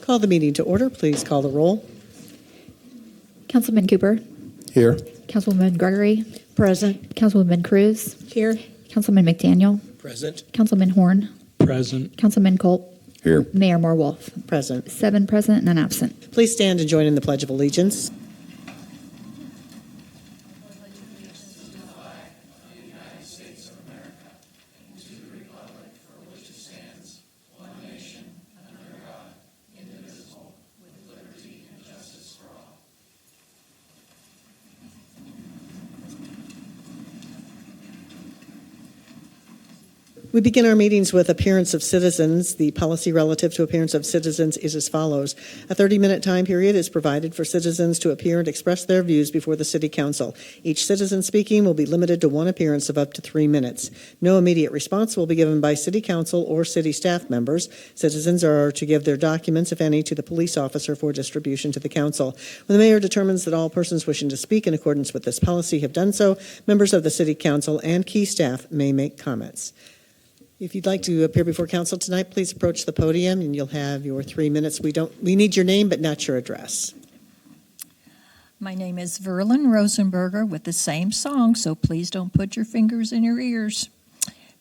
Call the meeting to order. Please call the roll. Councilman Cooper. Here. Councilwoman Gregory. Present. Councilwoman Cruz. Here. Councilman McDaniel. Present. Councilman Horn. Present. Councilman Colt. Here. Mayor Moore Wolf. Present. 7 present and none absent. Please stand and join in the Pledge of Allegiance. We begin our meetings with appearance of citizens. The policy relative to appearance of citizens is as follows. A 30-minute time period is provided for citizens to appear and express their views before the City Council. Each citizen speaking will be limited to one appearance of up to 3 minutes. No immediate response will be given by City Council or City staff members. Citizens are to give their documents, if any, to the police officer for distribution to the Council. When the Mayor determines that all persons wishing to speak in accordance with this policy have done so, members of the City Council and key staff may make comments. If you'd like to appear before council tonight, please approach the podium and you'll have your 3 minutes. We need your name, but not your address. My name is Verlin Rosenberger with the same song, so please don't put your fingers in your ears.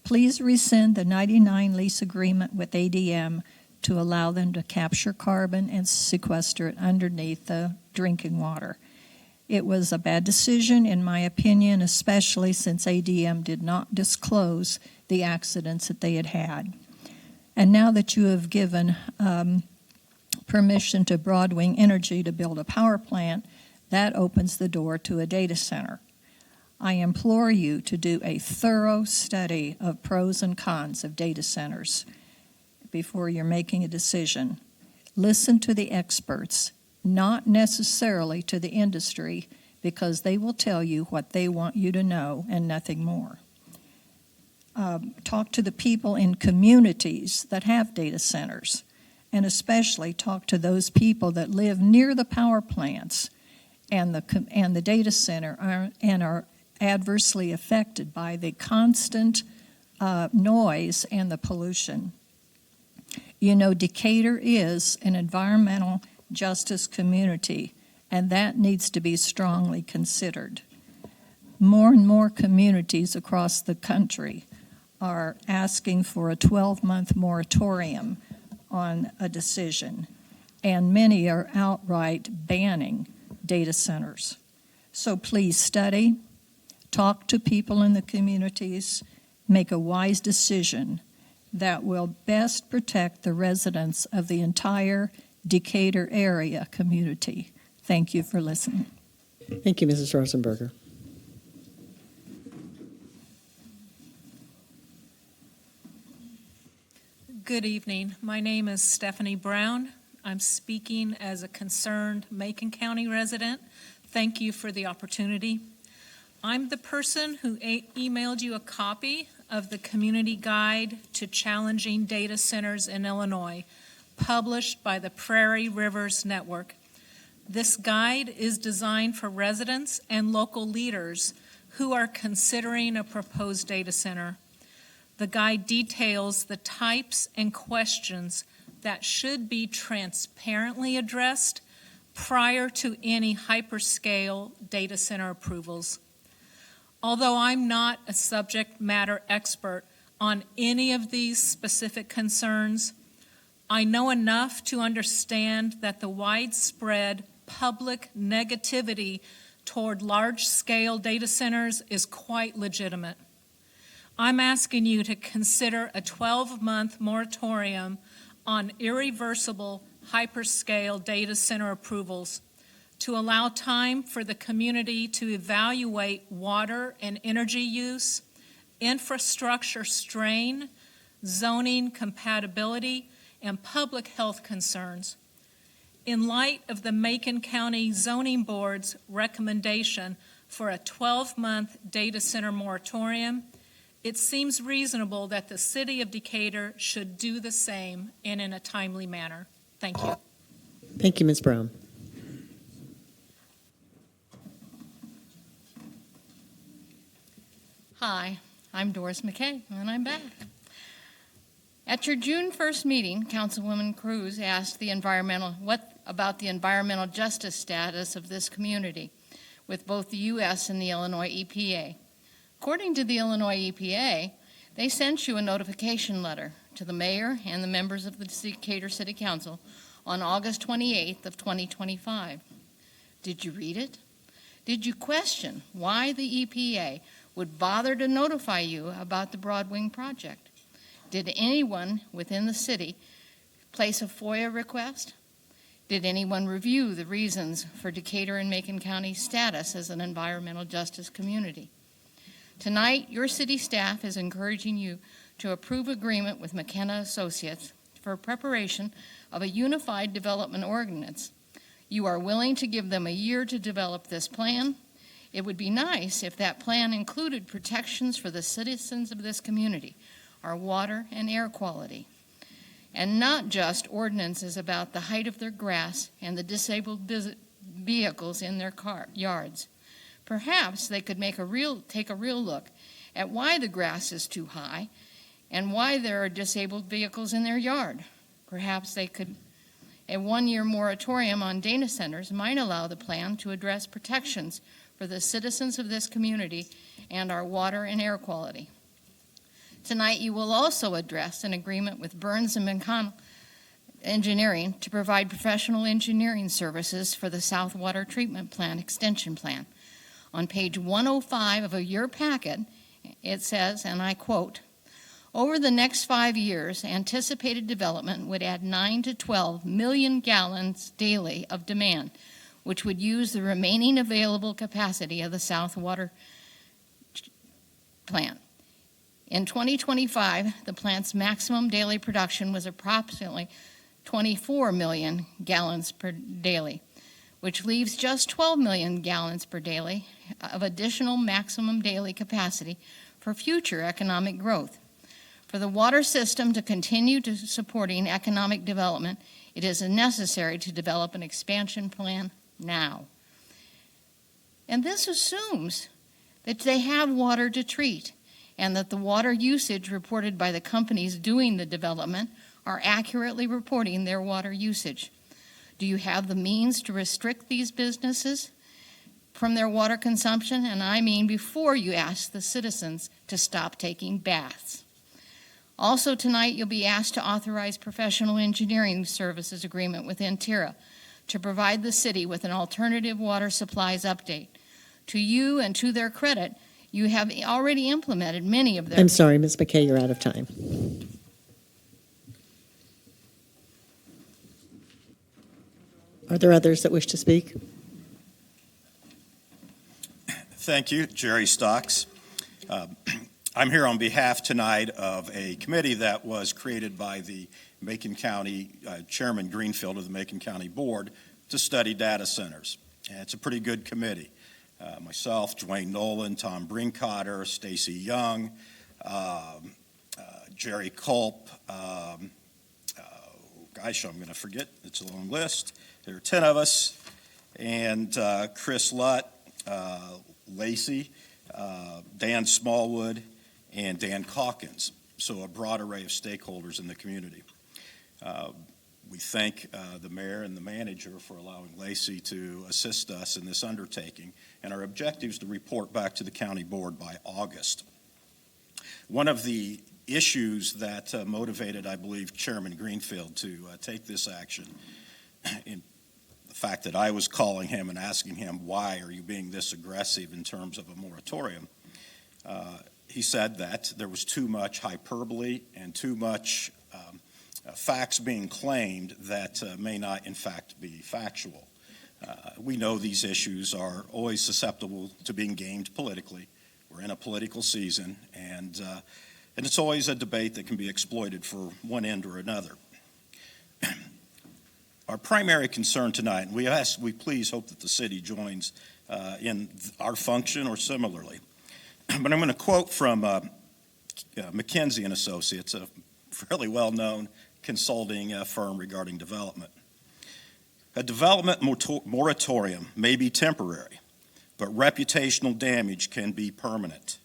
Please rescind the 99 lease agreement with ADM to allow them to capture carbon and sequester it underneath the drinking water. It was a bad decision, in my opinion, especially since ADM did not disclose the accidents that they had had. And now that you have given permission to Broadwing Energy to build a power plant, that opens the door to a data center. I implore you to do a thorough study of pros and cons of data centers before you're making a decision. Listen to the experts, not necessarily to the industry, because they will tell you what they want you to know and nothing more. Talk to the people in communities that have data centers, and especially talk to those people that live near the power plants and the data center are adversely affected by the constant noise and the pollution. You know, Decatur is an environmental justice community, and that needs to be strongly considered. More and more communities across the country are asking for a 12-month moratorium on a decision, and many are outright banning data centers. So please study, talk to people in the communities, make a wise decision that will best protect the residents of the entire Decatur area community. Thank you for listening. Thank you, Mrs. Rosenberger. Good evening. My name is Stephanie Brown. I'm speaking as a concerned Macon County resident. Thank you for the opportunity. I'm the person who emailed you a copy of the Community Guide to Challenging Data Centers in Illinois, published by the Prairie Rivers Network. This guide is designed for residents and local leaders who are considering a proposed data center. The guide details the types and questions that should be transparently addressed prior to any hyperscale data center approvals. Although I'm not a subject matter expert on any of these specific concerns, I know enough to understand that the widespread public negativity toward large-scale data centers is quite legitimate. I'm asking you to consider a 12-month moratorium on irreversible hyperscale data center approvals to allow time for the community to evaluate water and energy use, infrastructure strain, zoning compatibility, and public health concerns. In light of the Macon County Zoning Board's recommendation for a 12-month data center moratorium, it seems reasonable that the City of Decatur should do the same and in a timely manner. Thank you. Thank you, Ms. Brown. Hi, I'm Doris McKay, and I'm back. At your June 1st meeting, Councilwoman Cruz asked what about the environmental justice status of this community with both the U.S. and the Illinois EPA. According to the Illinois EPA, they sent you a notification letter to the mayor and the members of the Decatur City Council on August 28th of 2025. Did you read it? Did you question why the EPA would bother to notify you about the Broadwing project? Did anyone within the city place a FOIA request? Did anyone review the reasons for Decatur and Macon County's status as an environmental justice community? Tonight, your city staff is encouraging you to approve agreement with McKenna Associates for preparation of a unified development ordinance. You are willing to give them a year to develop this plan. It would be nice if that plan included protections for the citizens of this community, our water and air quality, and not just ordinances about the height of their grass and the disabled vehicles in their yards. Perhaps they could take a real look at why the grass is too high and why there are disabled vehicles in their yard. Perhaps a one-year moratorium on data centers might allow the plan to address protections for the citizens of this community and our water and air quality. Tonight, you will also address an agreement with Burns and McConnell Engineering to provide professional engineering services for the South Water Treatment Plant Extension Plan. On page 105 of your packet, it says, and I quote, "Over the next 5 years, anticipated development would add 9 to 12 million gallons daily of demand, which would use the remaining available capacity of the South Water Plant. In 2025, the plant's maximum daily production was approximately 24 million gallons per daily, which leaves just 12 million gallons per daily of additional maximum daily capacity for future economic growth. For the water system to continue to supporting economic development, it is necessary to develop an expansion plan now." And this assumes that they have water to treat and that the water usage reported by the companies doing the development are accurately reporting their water usage. Do you have the means to restrict these businesses from their water consumption? And I mean before you ask the citizens to stop taking baths. Also tonight, you'll be asked to authorize professional engineering services agreement with Intera to provide the city with an alternative water supplies update. To you and to their credit, you have already implemented many of their... I'm sorry, Ms. McKay, you're out of time. Are there others that wish to speak? Thank you, Jerry Stocks. I'm here on behalf tonight of a committee that was created by the Macon County Chairman Greenfield of the Macon County Board to study data centers. And it's a pretty good committee. Myself, Dwayne Nolan, Tom Brinkotter, Stacy Young, Jerry Culp, gosh, I'm going to forget, it's a long list. There are 10 of us, and Chris Lutt, Lacey, Dan Smallwood, and Dan Calkins, so a broad array of stakeholders in the community. We thank the mayor and the manager for allowing Lacey to assist us in this undertaking, and our objective is to report back to the county board by August. One of the issues that motivated, I believe, Chairman Greenfield to take this action, in the fact that I was calling him and asking him, why are you being this aggressive in terms of a moratorium? He said that there was too much hyperbole and too much facts being claimed that may not, in fact, be factual. We know these issues are always susceptible to being gamed politically. We're in a political season, and it's always a debate that can be exploited for one end or another. Our primary concern tonight, and we please hope that the city joins in our function or similarly. But I'm going to quote from McKinsey & Associates, a fairly well-known consulting firm regarding development. A development moratorium may be temporary, but reputational damage can be permanent.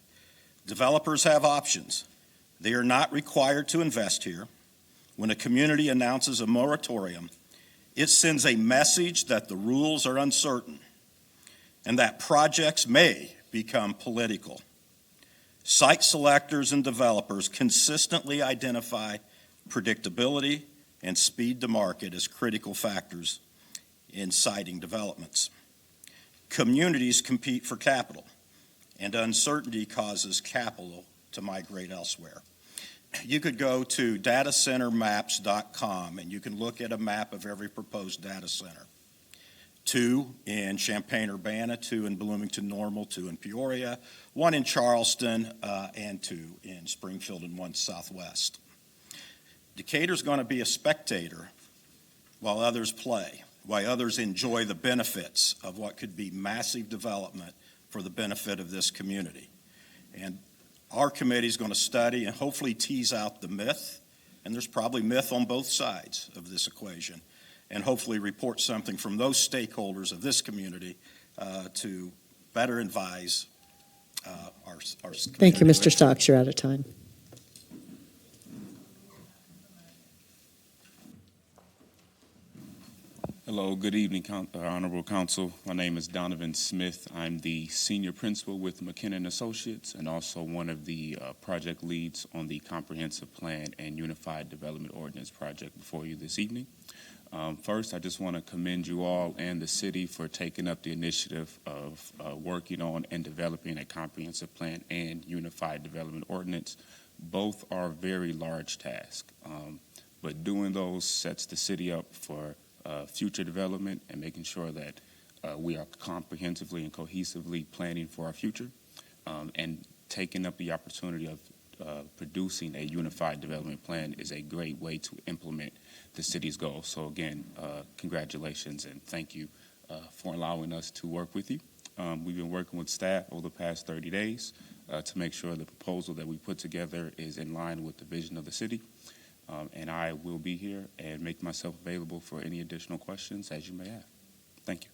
Developers have options. They are not required to invest here. When a community announces a moratorium, it sends a message that the rules are uncertain and that projects may become political. Site selectors and developers consistently identify predictability and speed to market as critical factors in siting developments. Communities compete for capital, and uncertainty causes capital to migrate elsewhere. You could go to datacentermaps.com and you can look at a map of every proposed data center. 2 in Champaign-Urbana, 2 in Bloomington-Normal, 2 in Peoria, 1 in Charleston, and 2 in Springfield and 1 Southwest. Decatur's going to be a spectator while others play, while others enjoy the benefits of what could be massive development for the benefit of this community. And our committee is going to study and hopefully tease out the myth, and there's probably myth on both sides of this equation, and hopefully report something from those stakeholders of this community to better advise our community. Thank you, Mr. Stocks. You're out of time. Hello, good evening, Honorable Council. My name is Donovan Smith. I'm the Senior Principal with McKinnon Associates and also one of the project leads on the Comprehensive Plan and Unified Development Ordinance project before you this evening. First, I just want to commend you all and the city for taking up the initiative of working on and developing a Comprehensive Plan and Unified Development Ordinance. Both are very large tasks, but doing those sets the city up for future development and making sure that we are comprehensively and cohesively planning for our future and taking up the opportunity of producing a unified development plan is a great way to implement the city's goals. So again, congratulations and thank you for allowing us to work with you. We've been working with staff over the past 30 days to make sure the proposal that we put together is in line with the vision of the city. And I will be here and make myself available for any additional questions as you may have. Thank you.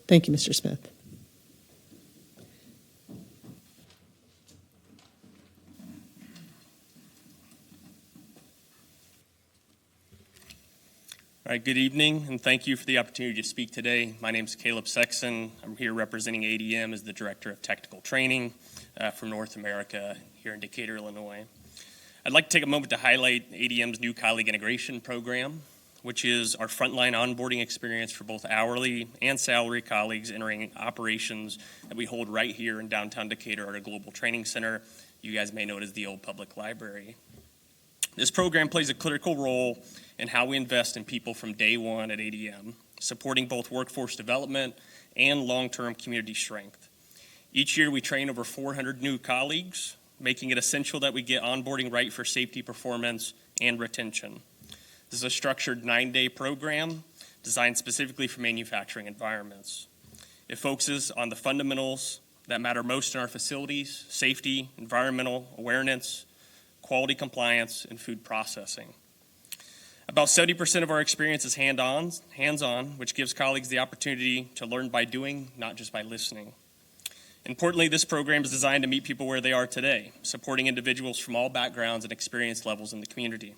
Thank you, Mr. Smith. All right, good evening, and thank you for the opportunity to speak today. My name is Caleb Sexton. I'm here representing ADM as the Director of Technical Training for North America here in Decatur, Illinois. I'd like to take a moment to highlight ADM's new colleague integration program, which is our frontline onboarding experience for both hourly and salary colleagues entering operations that we hold right here in downtown Decatur at our global training center. You guys may know it as the old public library. This program plays a critical role in how we invest in people from day one at ADM, supporting both workforce development and long-term community strength. Each year we train over 400 new colleagues, making it essential that we get onboarding right for safety, performance, and retention. This is a structured 9-day program designed specifically for manufacturing environments. It focuses on the fundamentals that matter most in our facilities: safety, environmental awareness, quality compliance, and food processing. About 70% of our experience is hands-on, which gives colleagues the opportunity to learn by doing, not just by listening. Importantly, this program is designed to meet people where they are today, supporting individuals from all backgrounds and experience levels in the community.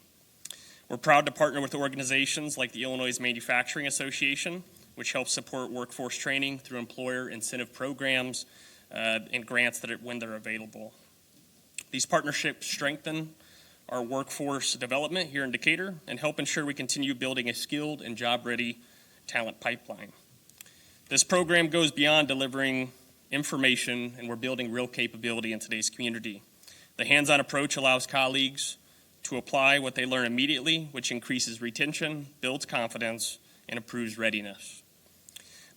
We're proud to partner with organizations like the Illinois Manufacturing Association, which helps support workforce training through employer incentive programs and grants when they're available. These partnerships strengthen our workforce development here in Decatur and help ensure we continue building a skilled and job-ready talent pipeline. This program goes beyond delivering information, and we're building real capability in today's community. The hands-on approach allows colleagues to apply what they learn immediately, which increases retention, builds confidence, and improves readiness.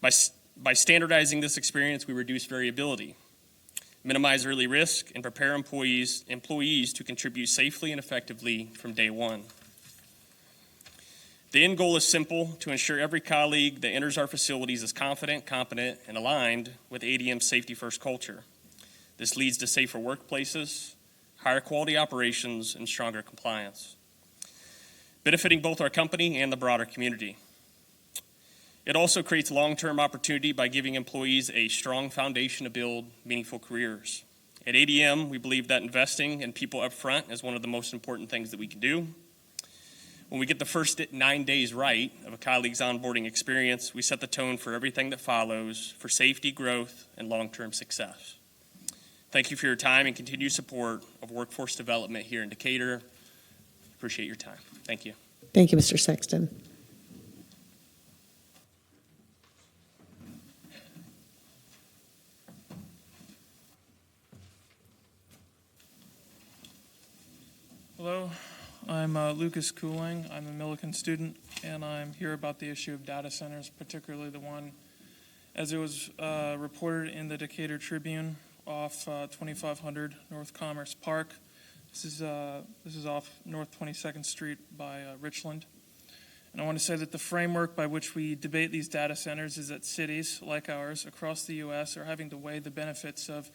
By standardizing this experience, we reduce variability, minimize early risk, and prepare employees to contribute safely and effectively from day one. The end goal is simple: to ensure every colleague that enters our facilities is confident, competent, and aligned with ADM's safety-first culture. This leads to safer workplaces, higher quality operations, and stronger compliance, benefiting both our company and the broader community. It also creates long-term opportunity by giving employees a strong foundation to build meaningful careers. At ADM, we believe that investing in people up front is one of the most important things that we can do. When we get the first 9 days right of a colleague's onboarding experience, we set the tone for everything that follows for safety, growth, and long-term success. Thank you for your time and continued support of workforce development here in Decatur. Appreciate your time. Thank you. Thank you, Mr. Sexton. Hello, I'm Lucas Cooling. I'm a Millikan student, and I'm here about the issue of data centers, particularly the one as it was reported in the Decatur Tribune off 2500 North Commerce Park. This is off North 22nd Street by Richland. And I want to say that the framework by which we debate these data centers is that cities like ours across the U.S. are having to weigh the benefits of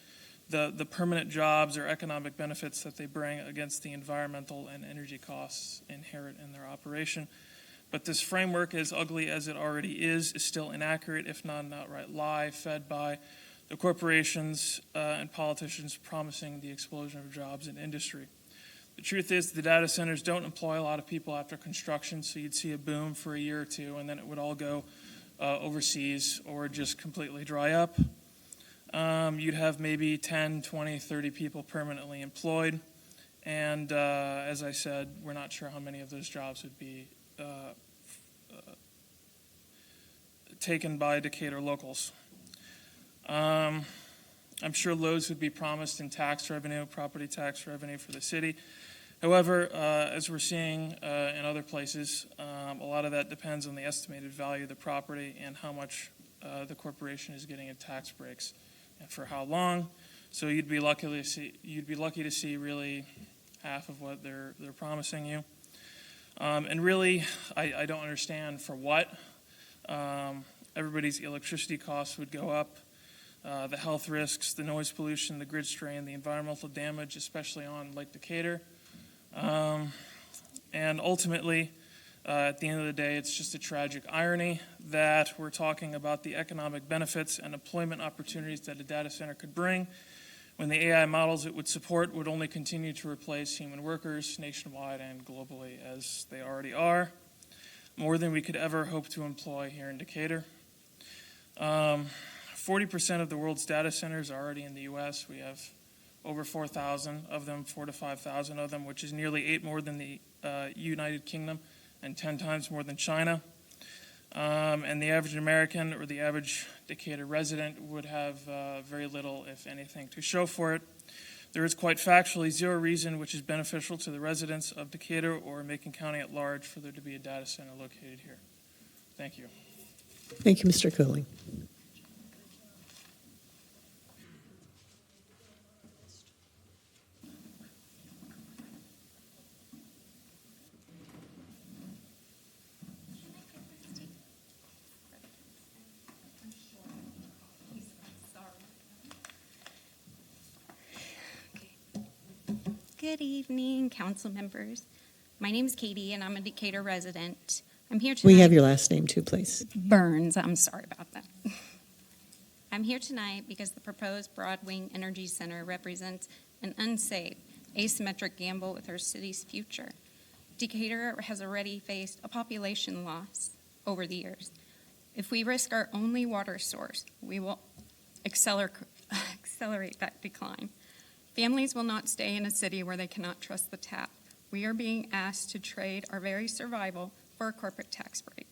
the permanent jobs or economic benefits that they bring against the environmental and energy costs inherent in their operation. But this framework, as ugly as it already is still inaccurate, if not an outright lie, fed by the corporations and politicians promising the explosion of jobs in industry. The truth is the data centers don't employ a lot of people after construction, so you'd see a boom for a year or two, and then it would all go overseas or just completely dry up. You'd have maybe 10, 20, 30 people permanently employed, and as I said, we're not sure how many of those jobs would be taken by Decatur locals. I'm sure loads would be promised in tax revenue, property tax revenue for the city. However, as we're seeing in other places, a lot of that depends on the estimated value of the property and how much the corporation is getting in tax breaks and for how long. So you'd be lucky to see really half of what they're promising you. And really, I don't understand for what. Everybody's electricity costs would go up. The health risks, the noise pollution, the grid strain, the environmental damage, especially on Lake Decatur. And ultimately, at the end of the day, it's just a tragic irony that we're talking about the economic benefits and employment opportunities that a data center could bring when the AI models it would support would only continue to replace human workers nationwide and globally as they already are, more than we could ever hope to employ here in Decatur. 40% of the world's data centers are already in the U.S. We have over 4,000 of them, 4,000 to 5,000 of them, which is nearly 8 more than the United Kingdom and 10 times more than China. And the average American or the average Decatur resident would have very little, if anything, to show for it. There is quite factually zero reason which is beneficial to the residents of Decatur or Macon County at large for there to be a data center located here. Thank you. Thank you, Mr. Cooling. Good evening, council members. My name is Katie, and I'm a Decatur resident. I'm here tonight. We have your last name too, please. Burns. I'm sorry about that. I'm here tonight because the proposed Broadwing Energy Center represents an unsafe, asymmetric gamble with our city's future. Decatur has already faced a population loss over the years. If we risk our only water source, we will accelerate that decline. Families will not stay in a city where they cannot trust the tap. We are being asked to trade our very survival for a corporate tax break.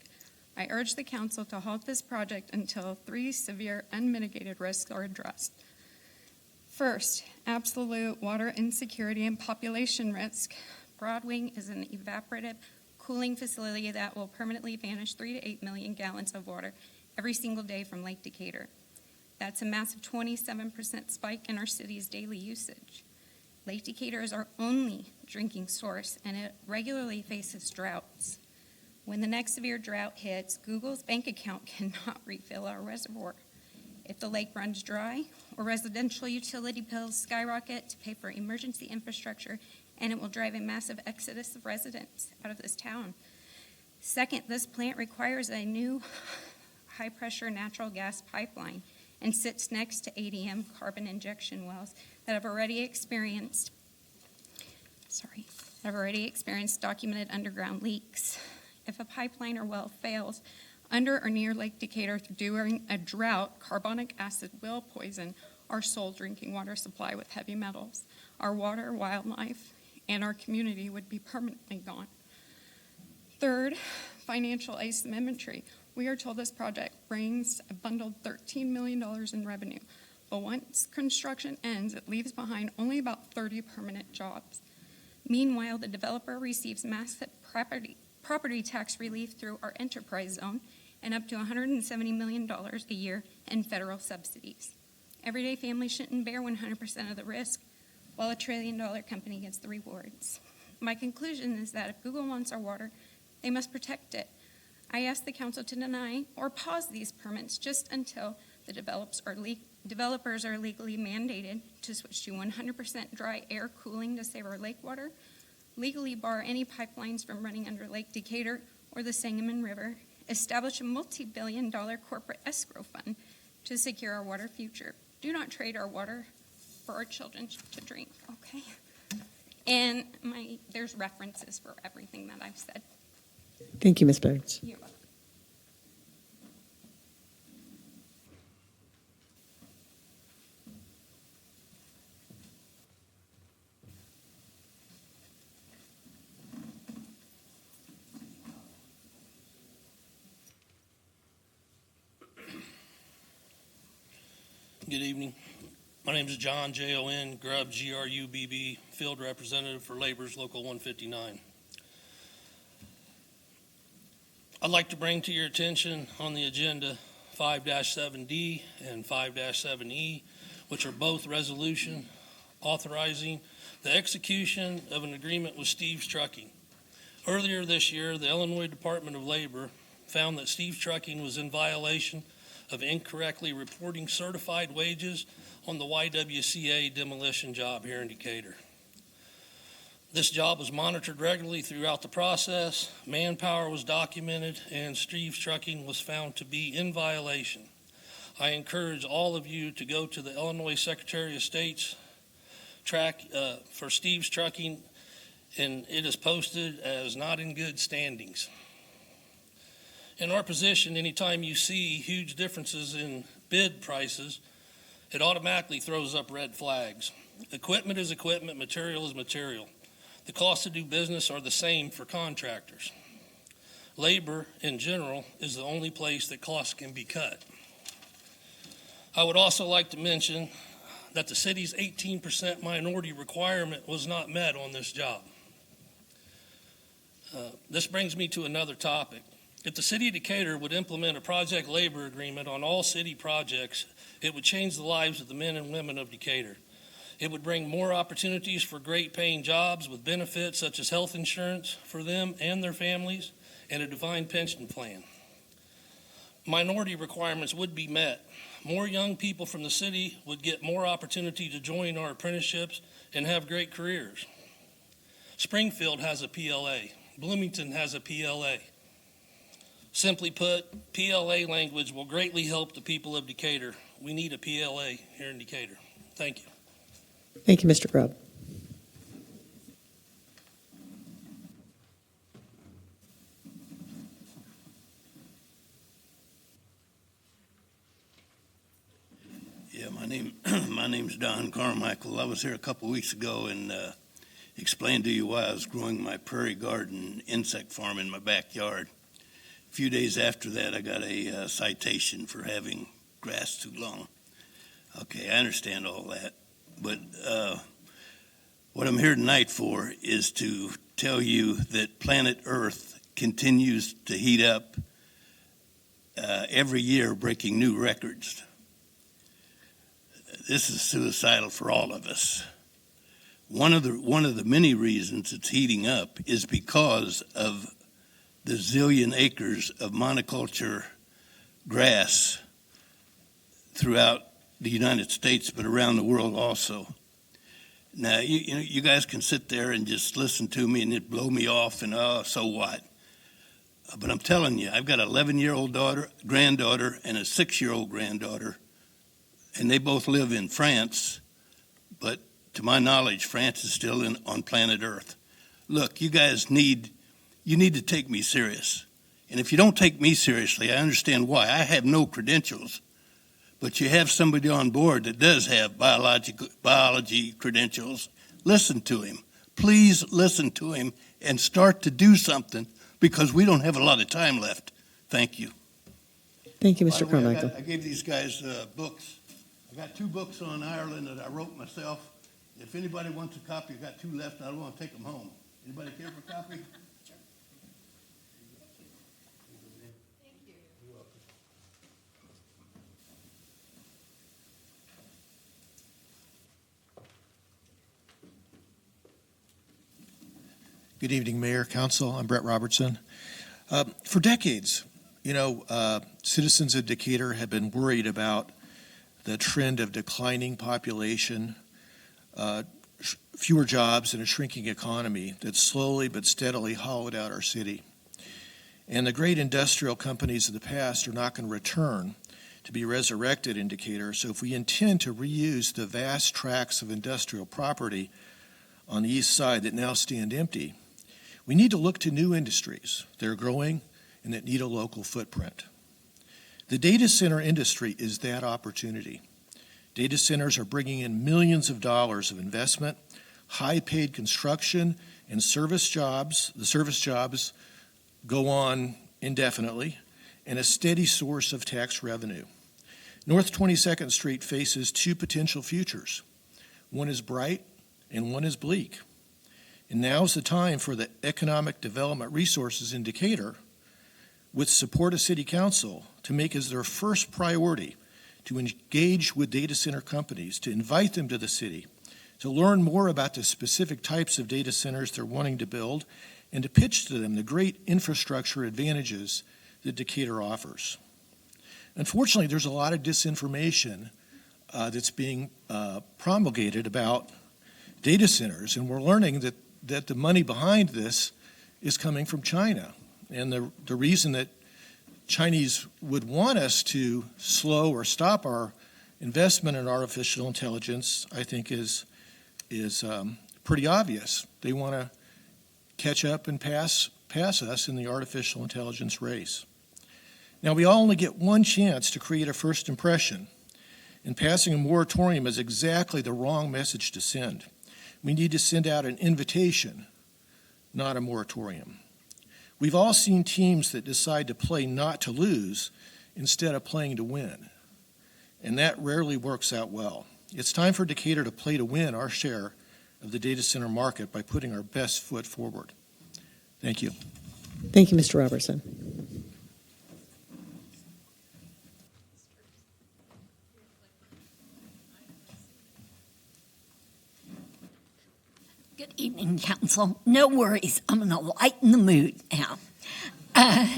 I urge the council to halt this project until 3 severe unmitigated risks are addressed. First, absolute water insecurity and population risk. Broadwing is an evaporative cooling facility that will permanently vanish 3 to 8 million gallons of water every single day from Lake Decatur. That's a massive 27% spike in our city's daily usage. Lake Decatur is our only drinking source, and it regularly faces droughts. When the next severe drought hits, Google's bank account cannot refill our reservoir. If the lake runs dry, or residential utility bills skyrocket to pay for emergency infrastructure, and it will drive a massive exodus of residents out of this town. Second, this plant requires a new high-pressure natural gas pipeline, and sits next to ADM carbon injection wells that have already experienced documented underground leaks. If a pipeline or well fails under or near Lake Decatur during a drought, carbonic acid will poison our sole drinking water supply with heavy metals. Our water, wildlife, and our community would be permanently gone. Third, financial asymmetry. We are told this project brings a bundled $13 million in revenue, but once construction ends, it leaves behind only about 30 permanent jobs. Meanwhile, the developer receives massive property tax relief through our enterprise zone and up to $170 million a year in federal subsidies. Everyday families shouldn't bear 100% of the risk, while a $1 trillion company gets the rewards. My conclusion is that if Google wants our water, they must protect it. I ask the council to deny or pause these permits just until the developers are legally mandated to switch to 100% dry air cooling to save our lake water, legally bar any pipelines from running under Lake Decatur or the Sangamon River, establish a multi-billion-dollar corporate escrow fund to secure our water future. Do not trade our water for our children to drink, okay? And there's references for everything that I've said. Thank you, Ms. Burns. You're welcome. Good evening. My name is John, Jon Grubb, GRUBB, Field Representative for Labor's Local 159. I'd like to bring to your attention on the agenda 5-7D and 5-7E, which are both resolution authorizing the execution of an agreement with Steve's Trucking. Earlier this year, the Illinois Department of Labor found that Steve's Trucking was in violation of incorrectly reporting certified wages on the YWCA demolition job here in Decatur. This job was monitored regularly throughout the process, manpower was documented, and Steve's Trucking was found to be in violation. I encourage all of you to go to the Illinois Secretary of State's track for Steve's Trucking, and it is posted as not in good standings. In our position, anytime you see huge differences in bid prices, it automatically throws up red flags. Equipment is equipment, material is material. The costs to do business are the same for contractors. Labor, in general, is the only place that costs can be cut. I would also like to mention that the city's 18% minority requirement was not met on this job. This brings me to another topic. If the city of Decatur would implement a project labor agreement on all city projects, it would change the lives of the men and women of Decatur. It would bring more opportunities for great paying jobs with benefits such as health insurance for them and their families and a defined pension plan. Minority requirements would be met. More young people from the city would get more opportunity to join our apprenticeships and have great careers. Springfield has a PLA. Bloomington has a PLA. Simply put, PLA language will greatly help the people of Decatur. We need a PLA here in Decatur. Thank you. Thank you, Mr. Grubb. Yeah, my name's Don Carmichael. I was here a couple weeks ago and explained to you why I was growing my prairie garden insect farm in my backyard. A few days after that, I got a citation for having grass too long. Okay, I understand all that, but what I'm here tonight for is to tell you that planet Earth continues to heat up every year, breaking new records. This is suicidal for all of us. One of the many reasons it's heating up is because of the zillion acres of monoculture grass throughout the United States, but around the world also. Now, you guys can sit there and just listen to me and it blow me off and, oh, so what? But I'm telling you, I've got an 11-year-old granddaughter and a 6-year-old granddaughter and they both live in France, but to my knowledge, France is still on planet Earth. Look, you guys need to take me serious. And if you don't take me seriously, I understand why. I have no credentials, but you have somebody on board that does have biology credentials. Listen to him. Please listen to him and start to do something, because we don't have a lot of time left. Thank you. Thank you, By Mr. the way, Carmichael. I gave these guys books. I got 2 books on Ireland that I wrote myself. If anybody wants a copy, I got 2 left, and I don't want to take them home. Anybody care for a copy? Good evening, Mayor, Council. I'm Brett Robertson. For decades, citizens of Decatur have been worried about the trend of declining population, fewer jobs, and a shrinking economy that slowly but steadily hollowed out our city. And the great industrial companies of the past are not going to return to be resurrected in Decatur. So if we intend to reuse the vast tracts of industrial property on the east side that now stand empty, we need to look to new industries that are growing and that need a local footprint. The data center industry is that opportunity. Data centers are bringing in millions of dollars of investment, high-paid construction, and service jobs. The service jobs go on indefinitely, and a steady source of tax revenue. North 22nd Street faces 2 potential futures. One is bright and one is bleak. And now's the time for the economic development resources in Decatur, with support of City Council, to make as their first priority to engage with data center companies, to invite them to the city, to learn more about the specific types of data centers they're wanting to build, and to pitch to them the great infrastructure advantages that Decatur offers. Unfortunately, there's a lot of disinformation that's being promulgated about data centers, and we're learning that the money behind this is coming from China. And the reason that Chinese would want us to slow or stop our investment in artificial intelligence, I think, is pretty obvious. They want to catch up and pass us in the artificial intelligence race. Now, we all only get one chance to create a first impression, and passing a moratorium is exactly the wrong message to send. We need to send out an invitation, not a moratorium. We've all seen teams that decide to play not to lose instead of playing to win, and that rarely works out well. It's time for Decatur to play to win our share of the data center market by putting our best foot forward. Thank you. Thank you, Mr. Robertson. Good evening, Council. No worries, I'm going to lighten the mood now.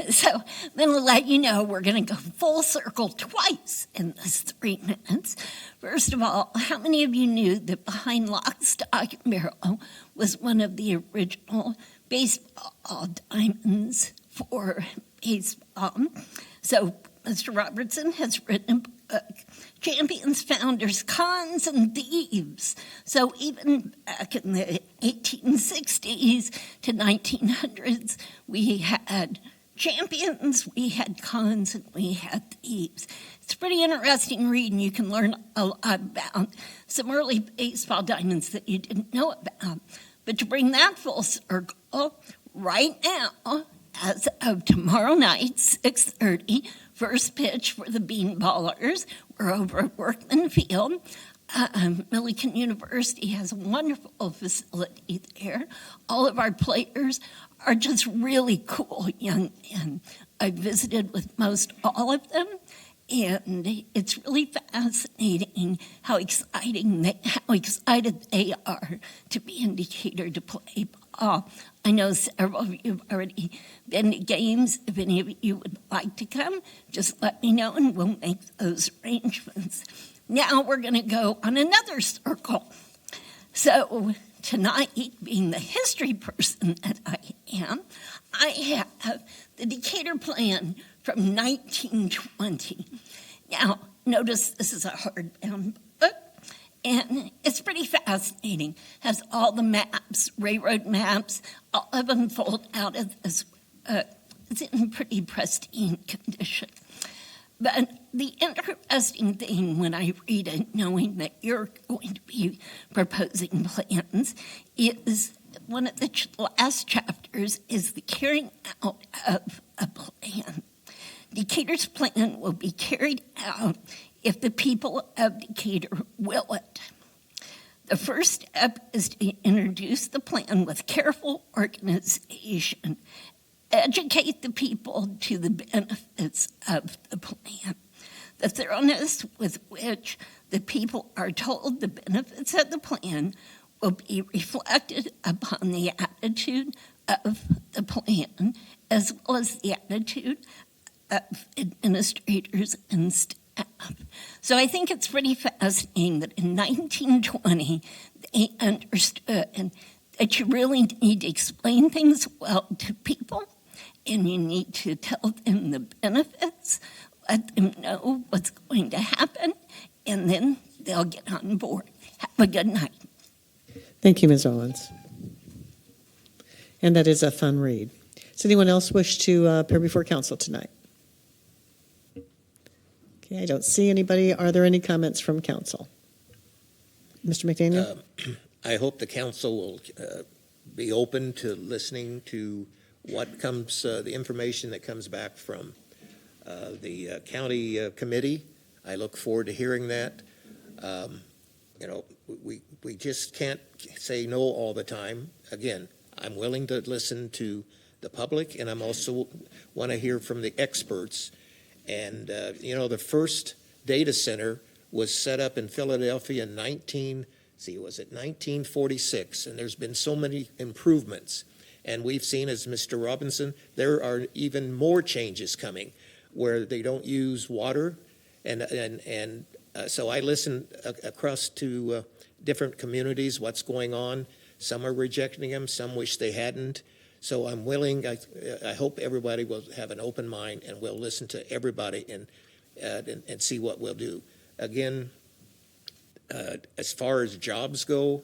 So I'm going to let you know we're going to go full circle twice in this 3 minutes. First of all, how many of you knew that behind lock, stock, and barrel was one of the original baseball diamonds for baseball? So Mr. Robertson has written a book, Champions, Founders, Cons, and Thieves. So even back in the 1860s to 1900s, we had champions, we had cons, and we had thieves. It's pretty interesting reading. You can learn a lot about some early baseball diamonds that you didn't know about. But to bring that full circle, right now, as of tomorrow night, 6:30, first pitch for the Beanballers. We're over at Workman Field. Millikan University has a wonderful facility there. All of our players are just really cool young men. I visited with most all of them, and it's really fascinating how excited they are to be in Decatur to play ball. I know several of you have already been to games. If any of you would like to come, just let me know and we'll make those arrangements. Now we're going to go on another circle. So tonight, being the history person that I am, I have the Decatur Plan from 1920. Now, notice this is a hardbound book, and it's pretty fascinating. Has all the maps, railroad maps, all of them fold out of this. It's in pretty pristine condition. But the interesting thing when I read it, knowing that you're going to be proposing plans, is one of the last chapters is the carrying out of a plan. Decatur's plan will be carried out if the people of Decatur will it. The first step is to introduce the plan with careful organization. Educate the people to the benefits of the plan. The thoroughness with which the people are told the benefits of the plan will be reflected upon the attitude of the plan, as well as the attitude of administrators and staff. So I think it's pretty fascinating that in 1920 they understood that you really need to explain things well to people, and you need to tell them the benefits, let them know what's going to happen, and then they'll get on board. Have a good night. Thank you, Ms. Owens. And that is a fun read. Does anyone else wish to appear before council tonight? Okay, I don't see anybody. Are there any comments from council? Mr. McDaniel? I hope the council will be open to listening to what comes, the information that comes back from the county committee. I look forward to hearing that. We just can't say no all the time. Again, I'm willing to listen to the public, and I'm also want to hear from the experts. And, the first data center was set up in Philadelphia in 1946, and there's been so many improvements. And we've seen, as Mr. Robinson, there are even more changes coming where they don't use water. So I listen across to different communities, what's going on. Some are rejecting them, some wish they hadn't. So I'm willing, I hope everybody will have an open mind and will listen to everybody and see what we'll do. Again, as far as jobs go,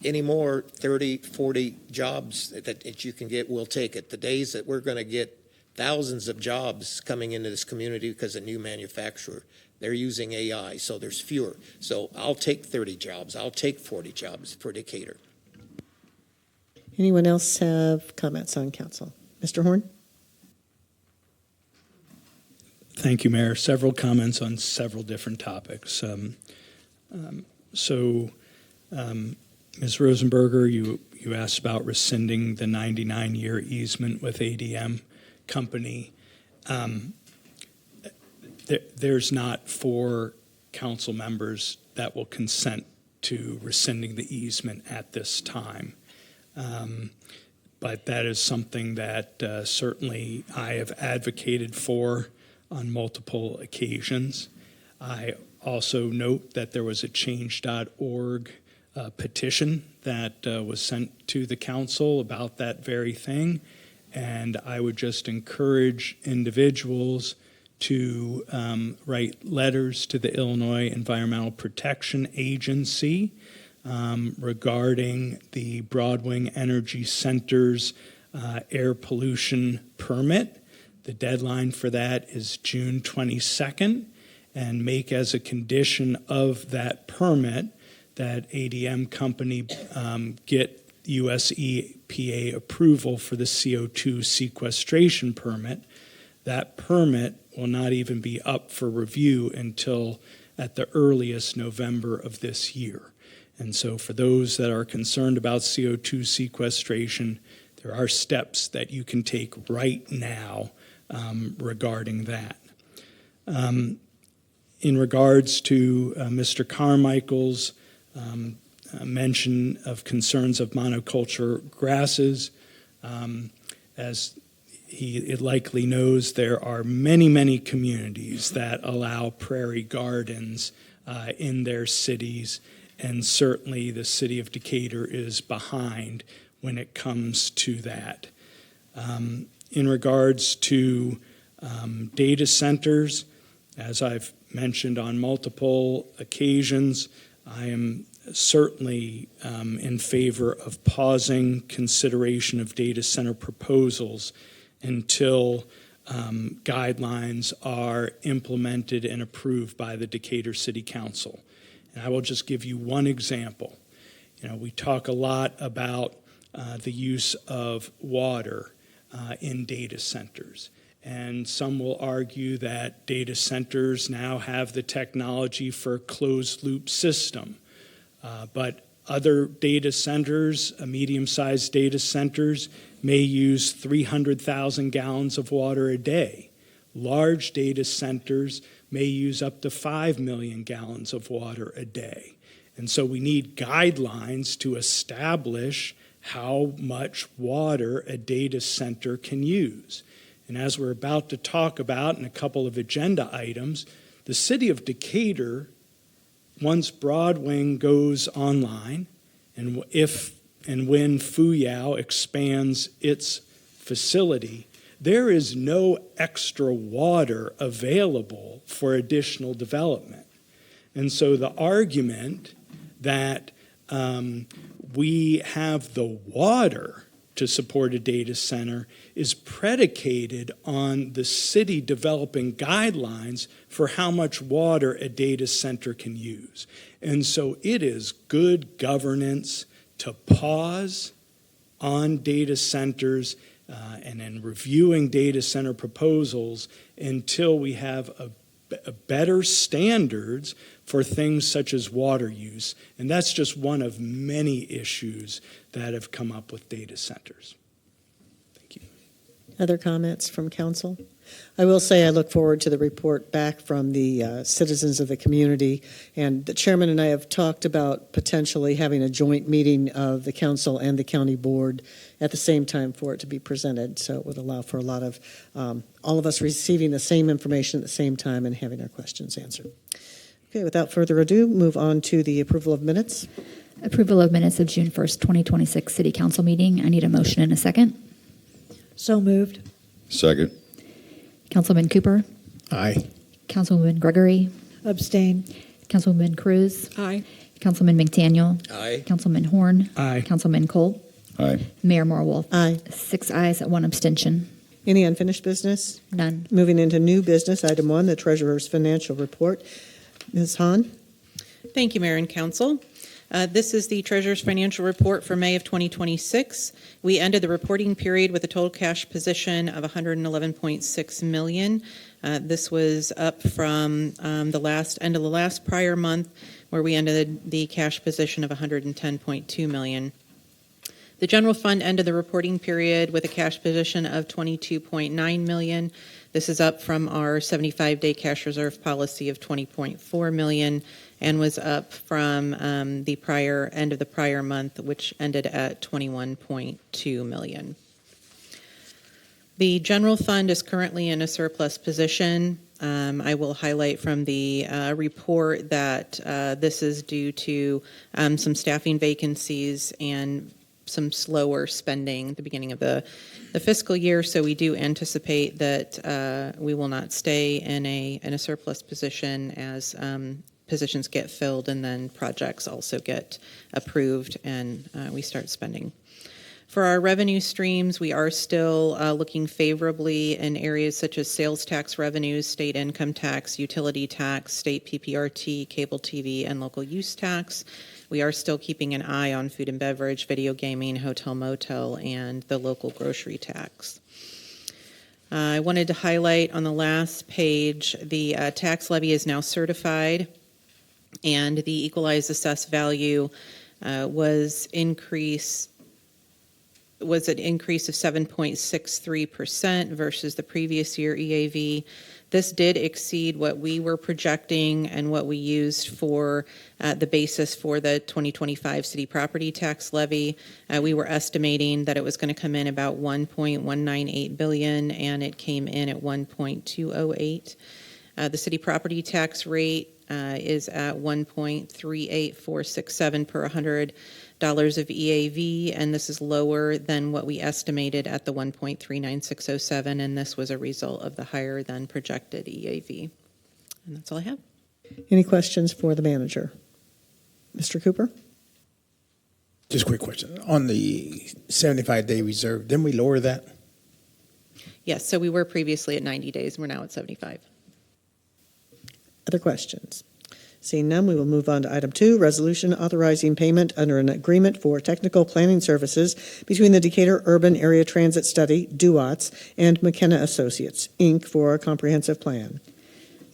any more 30, 40 jobs that you can get, we'll take it. The days that we're going to get thousands of jobs coming into this community because of new manufacturer, they're using AI, so there's fewer. So I'll take 30 jobs. I'll take 40 jobs for Decatur. Anyone else have comments on council? Mr. Horn? Thank you, Mayor. Several comments on several different topics. Ms. Rosenberger, you asked about rescinding the 99-year easement with ADM Company. There's not 4 council members that will consent to rescinding the easement at this time. But that is something that certainly I have advocated for on multiple occasions. I also note that there was a change.org petition that was sent to the council about that very thing, and I would just encourage individuals to write letters to the Illinois Environmental Protection Agency regarding the Broadwing Energy Center's air pollution permit. The deadline for that is June 22nd, and make as a condition of that permit that ADM Company get US EPA approval for the CO2 sequestration permit. That permit will not even be up for review until at the earliest November of this year. And so for those that are concerned about CO2 sequestration, there are steps that you can take right now regarding that. In regards to Mr. Carmichael's mention of concerns of monoculture grasses, as he likely knows, there are many, many communities that allow prairie gardens in their cities, and certainly the city of Decatur is behind when it comes to that. In regards to data centers, as I've mentioned on multiple occasions, I am certainly in favor of pausing consideration of data center proposals until guidelines are implemented and approved by the Decatur City Council. And I will just give you one example. We talk a lot about the use of water in data centers. And some will argue that data centers now have the technology for a closed-loop system. But other data centers, medium-sized data centers, may use 300,000 gallons of water a day. Large data centers may use up to 5 million gallons of water a day. And so we need guidelines to establish how much water a data center can use. And as we're about to talk about in a couple of agenda items, the city of Decatur, once Broadwing goes online, and if and when Fuyao expands its facility, there is no extra water available for additional development. And so the argument that we have the water to support a data center is predicated on the city developing guidelines for how much water a data center can use. And so it is good governance to pause on data centers and in reviewing data center proposals until we have a better standards for things such as water use. And that's just one of many issues that have come up with data centers. Thank you. Other comments from council? I will say I look forward to the report back from the citizens of the community. And the chairman and I have talked about potentially having a joint meeting of the council and the county board at the same time for it to be presented. So it would allow for a lot of all of us receiving the same information at the same time and having our questions answered. Okay, without further ado, move on to the approval of minutes. Approval of minutes of June 1st, 2026 City Council meeting. I need a motion and a second. So moved. Second. Councilman Cooper. Aye. Councilwoman Gregory. Abstain. Councilwoman Cruz. Aye. Councilman McDaniel. Aye. Councilman Horn. Aye. Councilman Cole. Aye. Mayor Morwolf. Aye. 6 ayes, 1 abstention. Any unfinished business? None. Moving into new business, item 1, the treasurer's financial report. Ms. Hahn? Thank you, Mayor and Council. This is the Treasurer's Financial Report for May of 2026. We ended the reporting period with a total cash position of $111.6 million. This was up from the end of the last prior month, where we ended the cash position of $110.2 million. The general fund ended the reporting period with a cash position of $22.9 million. This is up from our 75-day cash reserve policy of $20.4 million and was up from the end of the prior month, which ended at $21.2 million. The general fund is currently in a surplus position. I will highlight from the report that this is due to some staffing vacancies and some slower spending at the beginning of the fiscal year, so we do anticipate that we will not stay in a surplus position as positions get filled and then projects also get approved and we start spending. For our revenue streams, we are still looking favorably in areas such as sales tax revenues, state income tax, utility tax, state PPRT, cable TV, and local use tax. We are still keeping an eye on food and beverage, video gaming, hotel motel, and the local grocery tax. I wanted to highlight on the last page, the tax levy is now certified, and the equalized assessed value was an increase of 7.63% versus the previous year EAV. This did exceed what we were projecting and what we used for the basis for the 2025 city property tax levy. We were estimating that it was going to come in about $1.198 billion, and it came in at $1.208. The city property tax rate is at 1.38467 per $100 of EAV, and this is lower than what we estimated at the 1.39607, and this was a result of the higher than projected EAV. And that's all I have. Any questions for the manager? Mr. Cooper? Just a quick question. On the 75-day reserve, didn't we lower that? Yes, so we were previously at 90 days. We're now at 75. Other questions? Seeing none, we will move on to item 2, resolution authorizing payment under an agreement for technical planning services between the Decatur Urban Area Transit Study, DUATS, and McKenna Associates, Inc. for a comprehensive plan.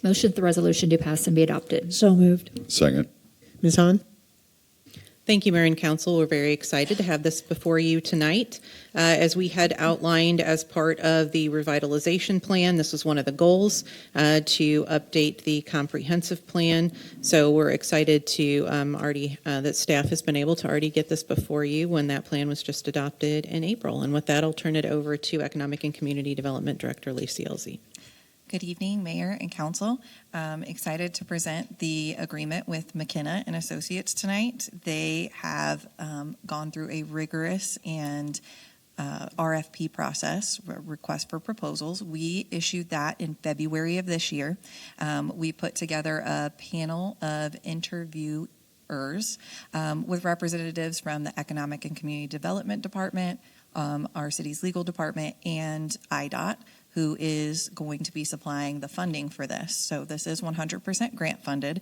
Motion that the resolution do pass and be adopted. So moved. Second. Ms. Hahn? Thank you, Mayor and Council. We're very excited to have this before you tonight. As we had outlined as part of the revitalization plan, this was one of the goals to update the comprehensive plan. So we're excited to that staff has been able to already get this before you when that plan was just adopted in April. And with that, I'll turn it over to Economic and Community Development Director Lacey Elzy. Good evening, Mayor and Council. Excited to present the agreement with McKenna and Associates tonight. They have gone through a rigorous and RFP process, request for proposals. We issued that in February of this year. We put together a panel of interviewers with representatives from the Economic and Community Development Department, our city's legal department, and IDOT, who is going to be supplying the funding for this. So this is 100% grant funded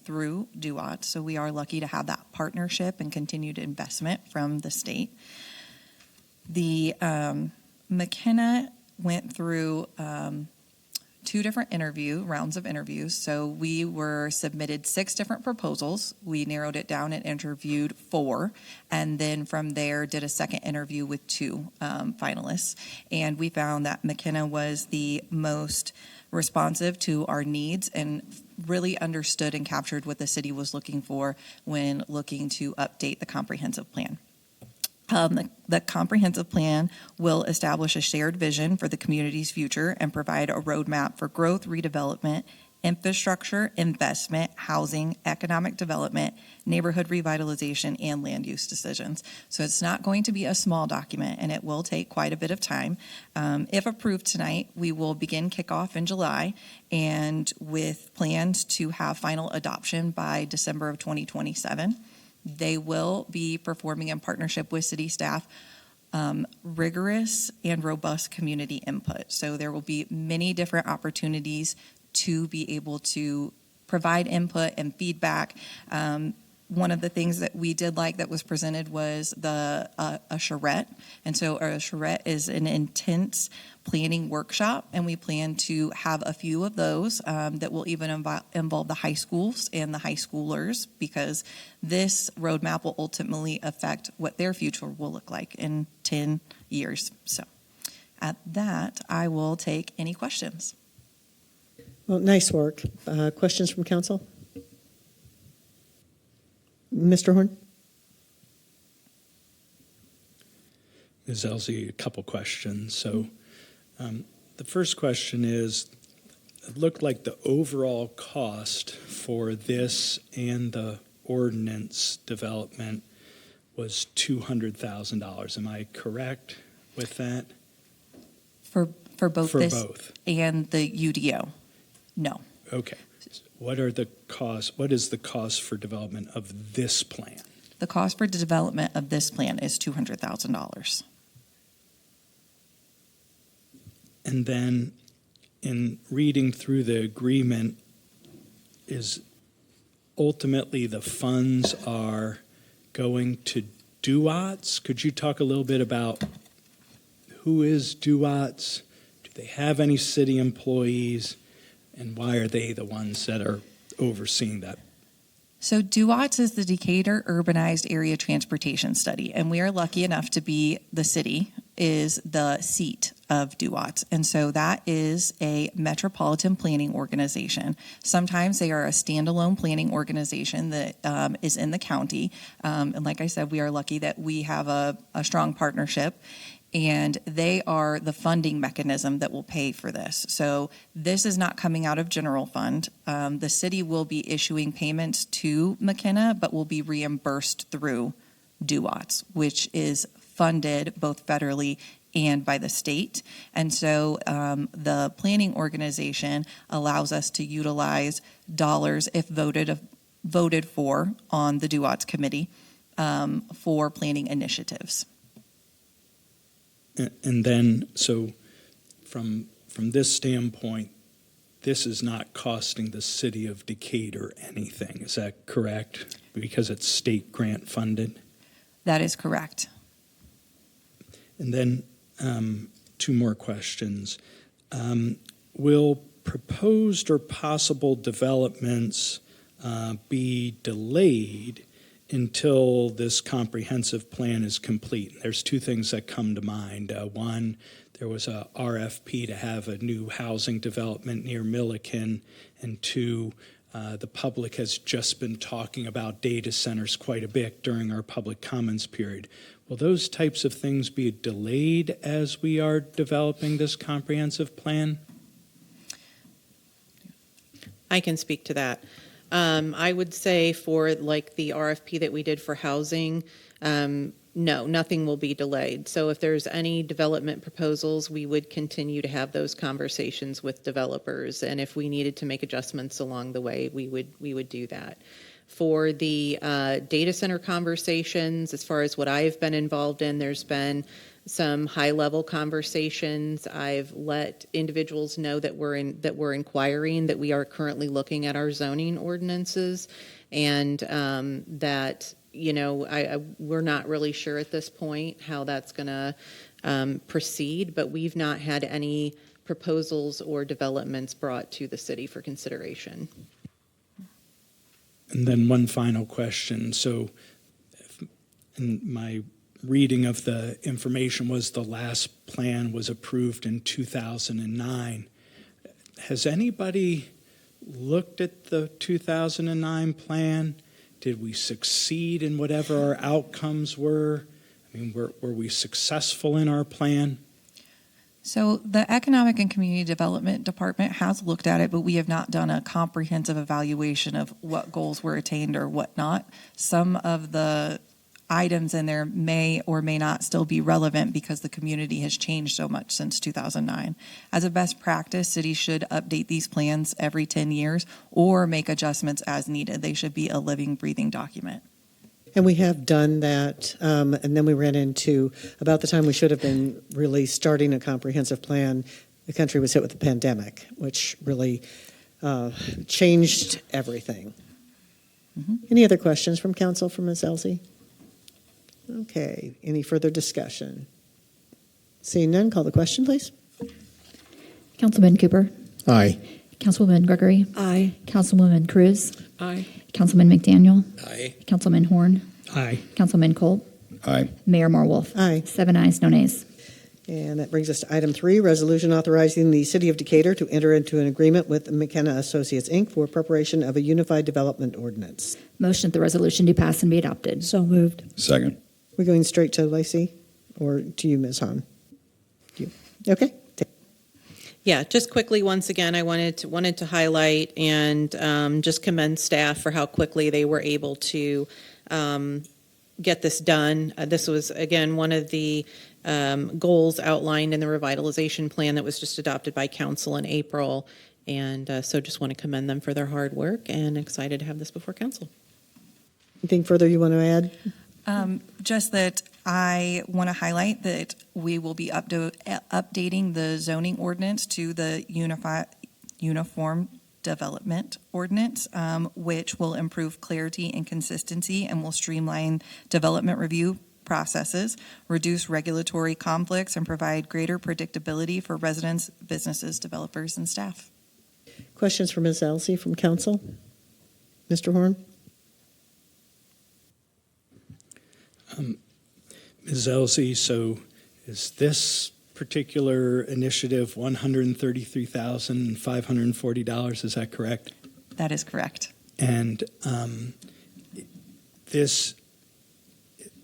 through DUAT. So we are lucky to have that partnership and continued investment from the state. The McKenna went through 2 different rounds of interviews. So we were submitted 6 different proposals. We narrowed it down and interviewed 4. And then from there did a second interview with 2 finalists. And we found that McKenna was the most responsive to our needs and really understood and captured what the city was looking for when looking to update the comprehensive plan. The comprehensive plan will establish a shared vision for the community's future and provide a roadmap for growth, redevelopment, infrastructure, investment, housing, economic development, neighborhood revitalization, and land use decisions. So it's not going to be a small document, and it will take quite a bit of time. If approved tonight, we will begin kickoff in July, and with plans to have final adoption by December of 2027. They will be performing in partnership with city staff rigorous and robust community input. So there will be many different opportunities to be able to provide input and feedback. One of the things that we did like that was presented was a charrette. And so a charrette is an intense planning workshop, and we plan to have a few of those that will even involve the high schools and the high schoolers, because this roadmap will ultimately affect what their future will look like in 10 years. So at that, I will take any questions. Well, nice work. Questions from council? Mr. Horn? Ms. Elzy, a couple questions. So the first question is, it looked like the overall cost for this and the ordinance development was $200,000. Am I correct with that? For both For this both. and the UDO? No. Okay. What are the costs? What is the cost for development of this plan? The cost for the development of this plan is $200,000. And then in reading through the agreement, is ultimately the funds are going to DUATS? Could you talk a little bit about who is DUATS? Do they have any city employees? And why are they the ones that are overseeing that? So DUATS is the Decatur Urbanized Area Transportation Study, and we are lucky enough to be, the city is the seat of DUATS. And so that is a metropolitan planning organization. Sometimes they are a standalone planning organization that is in the county. And like I said, we are lucky that we have a strong partnership, and they are the funding mechanism that will pay for this. So this is not coming out of general fund. The city will be issuing payments to McKenna, but will be reimbursed through DUATS, which is funded both federally and by the state. And so the planning organization allows us to utilize dollars if voted for on the DUOTS committee for planning initiatives. And then, so from this standpoint, this is not costing the city of Decatur anything. Is that correct? Because it's state grant funded? That is correct. And then two more questions. Will proposed or possible developments be delayed until this comprehensive plan is complete? There's two things that come to mind. One, there was a RFP to have a new housing development near Milliken, and two, the public has just been talking about data centers quite a bit during our public comments period. Will those types of things be delayed as we are developing this comprehensive plan? I can speak to that. I would say for like the RFP that we did for housing, no, nothing will be delayed. So if there's any development proposals, we would continue to have those conversations with developers. And if we needed to make adjustments along the way, we would do that. For the data center conversations, as far as what I've been involved in, there's been some high-level conversations. I've let individuals know that we're inquiring, that we are currently looking at our zoning ordinances, and that we're not really sure at this point how that's going to proceed. But we've not had any proposals or developments brought to the city for consideration. And then one final question. So in my reading of the information was the last plan was approved in 2009. Has anybody looked at the 2009 plan? Did we succeed in whatever our outcomes were? I mean, were we successful in our plan? So the Economic and Community Development Department has looked at it, but we have not done a comprehensive evaluation of what goals were attained or what not. Some of the items in there may or may not still be relevant because the community has changed so much since 2009. As a best practice, cities should update these plans every 10 years or make adjustments as needed. They should be a living, breathing document. And we have done that, and then we ran into, about the time we should have been really starting a comprehensive plan, the country was hit with the pandemic, which really changed everything. Mm-hmm. Any other questions from council for Ms. Elsie? Okay, any further discussion? Seeing none, call the question, please. Councilman Cooper. Aye. Councilwoman Gregory. Aye. Councilwoman Cruz. Aye. Councilman McDaniel. Aye. Councilman Horn. Aye. Councilman Kolb. Aye. Mayor Morwolf. Aye. 7 ayes, no nays. And that brings us to item 3, resolution authorizing the City of Decatur to enter into an agreement with McKenna Associates, Inc. for preparation of a unified development ordinance. Motion that the resolution do pass and be adopted. So moved. Second. We're going straight to Lacey, or to you, Ms. Hahn? You. Okay. Yeah, just quickly, once again, I wanted to highlight and just commend staff for how quickly they were able to get this done. This was, again, one of the goals outlined in the revitalization plan that was just adopted by council in April. And so just want to commend them for their hard work and excited to have this before council. Anything further you want to add? Just that I want to highlight that we will be updating the zoning ordinance to the Uniform Development Ordinance, which will improve clarity and consistency and will streamline development review processes, reduce regulatory conflicts, and provide greater predictability for residents, businesses, developers, and staff. Questions for Ms. Elsie from council? Mr. Horn? Ms. Elsie, so is this particular initiative $133,540? Is that correct? That is correct. And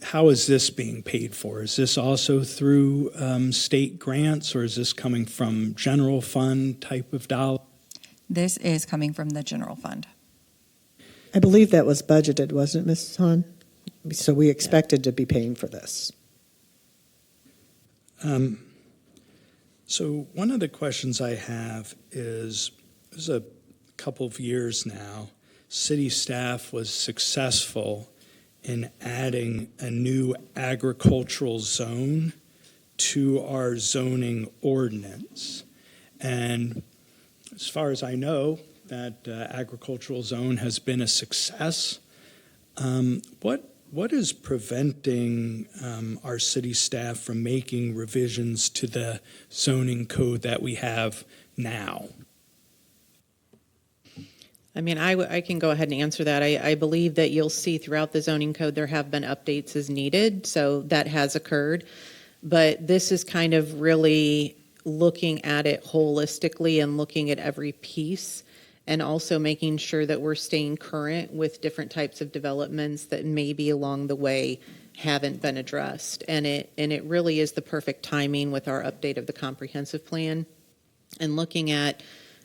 how is this being paid for? Is this also through state grants, or is this coming from general fund type of dollar? This is coming from the general fund. I believe that was budgeted, wasn't it, Mrs. Hahn? So we expected to be paying for this. So one of the questions I have is, there's a couple of years now, city staff was successful in adding a new agricultural zone to our zoning ordinance. And as far as I know, that agricultural zone has been a success. What is preventing our city staff from making revisions to the zoning code that we have now? I mean, I can go ahead and answer that. I believe that you'll see throughout the zoning code there have been updates as needed, so that has occurred. But this is kind of really looking at it holistically and looking at every piece, and also making sure that we're staying current with different types of developments that maybe along the way haven't been addressed. And it really is the perfect timing with our update of the comprehensive plan and looking at,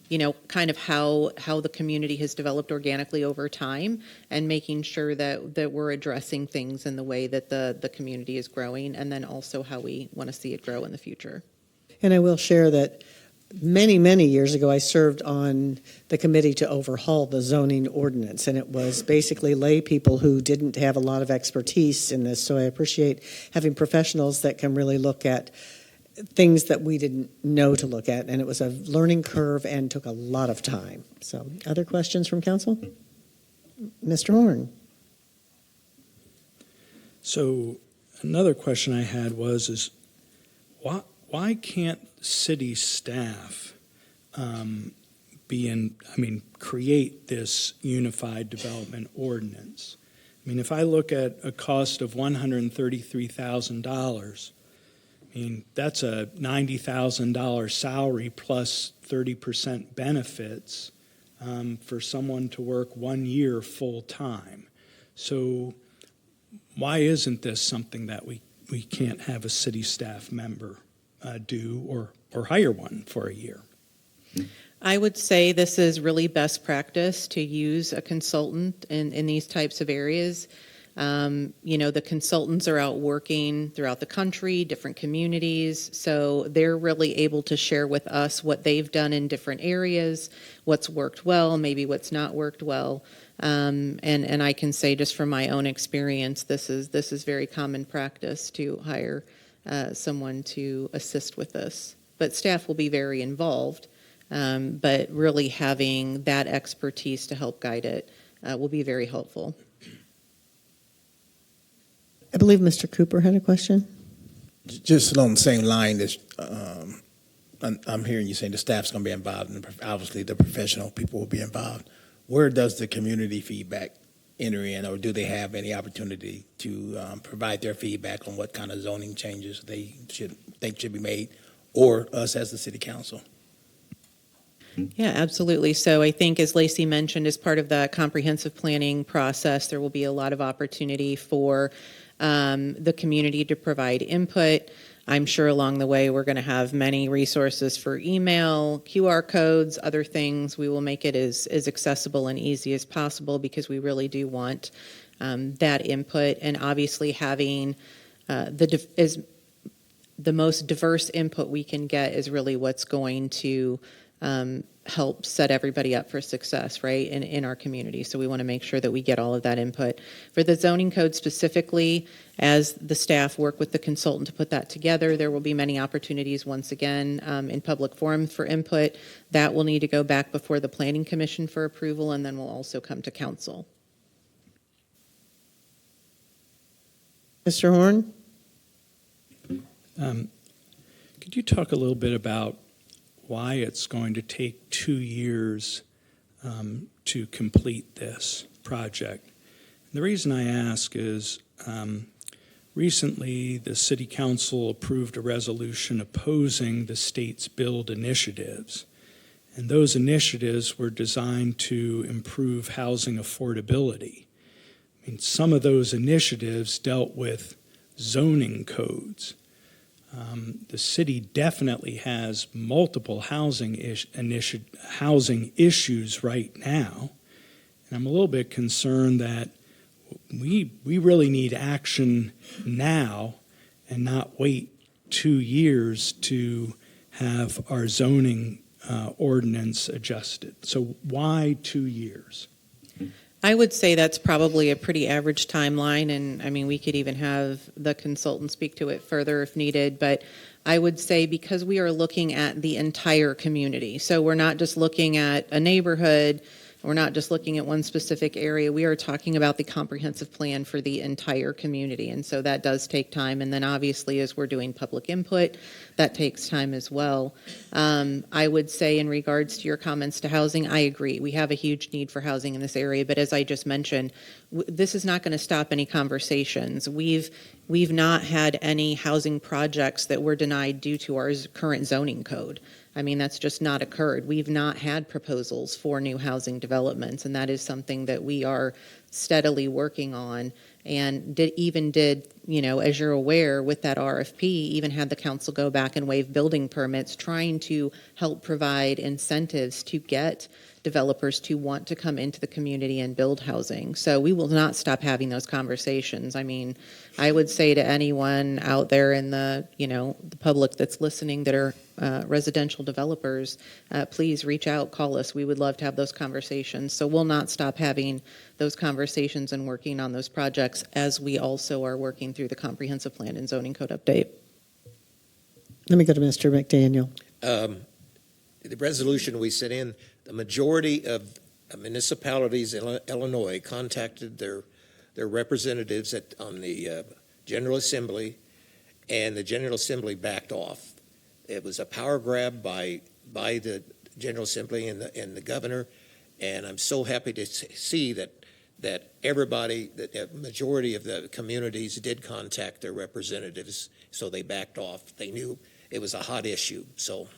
you know, kind of how the community has developed organically over time, and making sure that we're addressing things in the way that the community is growing, and then also how we want to see it grow in the future. And I will share that many, many years ago, I served on the committee to overhaul the zoning ordinance, and it was basically lay people who didn't have a lot of expertise in this. So I appreciate having professionals that can really look at things that we didn't know to look at, and it was a learning curve and took a lot of time. So, other questions from council? Mr. Horn. So another question I had is why can't city staff create this unified development ordinance? I mean, if I look at a cost of $133,000, I mean, that's a $90,000 salary plus 30% benefits for someone to work 1 year full time. So why isn't this something that we can't have a city staff member do or hire one for a year? I would say this is really best practice to use a consultant in these types of areas. You know, the consultants are out working throughout the country, different communities, so they're really able to share with us what they've done in different areas, what's worked well, maybe what's not worked well. And I can say just from my own experience, this is very common practice to hire someone to assist with this. But staff will be very involved, but really having that expertise to help guide it will be very helpful. I believe Mr. Cooper had a question. Just along the same line, I'm hearing you saying the staff's going to be involved, and obviously the professional people will be involved. Where does the community feedback enter in, or do they have any opportunity to provide their feedback on what kind of zoning changes they think should be made, or us as the city council? Yeah, absolutely. So I think, as Lacey mentioned, as part of the comprehensive planning process, there will be a lot of opportunity for the community to provide input. I'm sure along the way we're going to have many resources for email, QR codes, other things. We will make it as accessible and easy as possible, because we really do want that input. And obviously having the most diverse input we can get is really what's going to help set everybody up for success, right, in our community. So we want to make sure that we get all of that input. For the zoning code specifically, as the staff work with the consultant to put that together, there will be many opportunities, once again, in public forum for input. That will need to go back before the Planning Commission for approval, and then will also come to council. Mr. Horn? Could you talk a little bit about why it's going to take 2 years to complete this project? And the reason I ask is recently the City Council approved a resolution opposing the state's build initiatives. And those initiatives were designed to improve housing affordability. I mean, some of those initiatives dealt with zoning codes. The city definitely has multiple housing issues right now, and I'm a little bit concerned that we really need action now and not wait 2 years to have our zoning ordinance adjusted. So why 2 years? I would say that's probably a pretty average timeline, and I mean, we could even have the consultant speak to it further if needed, but I would say because we are looking at the entire community, so we're not just looking at a neighborhood, we're not just looking at one specific area, we are talking about the comprehensive plan for the entire community, and so that does take time, and then obviously as we're doing public input, that takes time as well. I would say in regards to your comments to housing, I agree. We have a huge need for housing in this area, but as I just mentioned, this is not going to stop any conversations. We've not had any housing projects that were denied due to our current zoning code. I mean, that's just not occurred. We've not had proposals for new housing developments, and that is something that we are steadily working on. And did, as you're aware, with that RFP, even had the council go back and waive building permits, trying to help provide incentives to get developers to want to come into the community and build housing. So we will not stop having those conversations. I mean, I would say to anyone out there in the public that's listening that are residential developers, please reach out, call us. We would love to have those conversations. So we'll not stop having those conversations and working on those projects as we also are working through the comprehensive plan and zoning code update. Let me go to Mr. McDaniel. The resolution we sent in, the majority of municipalities in Illinois contacted their representatives on the General Assembly, and the General Assembly backed off. It was a power grab by the General Assembly and the governor, and I'm so happy to see that everybody, the majority of the communities did contact their representatives, so they backed off. They knew it was a hot issue, so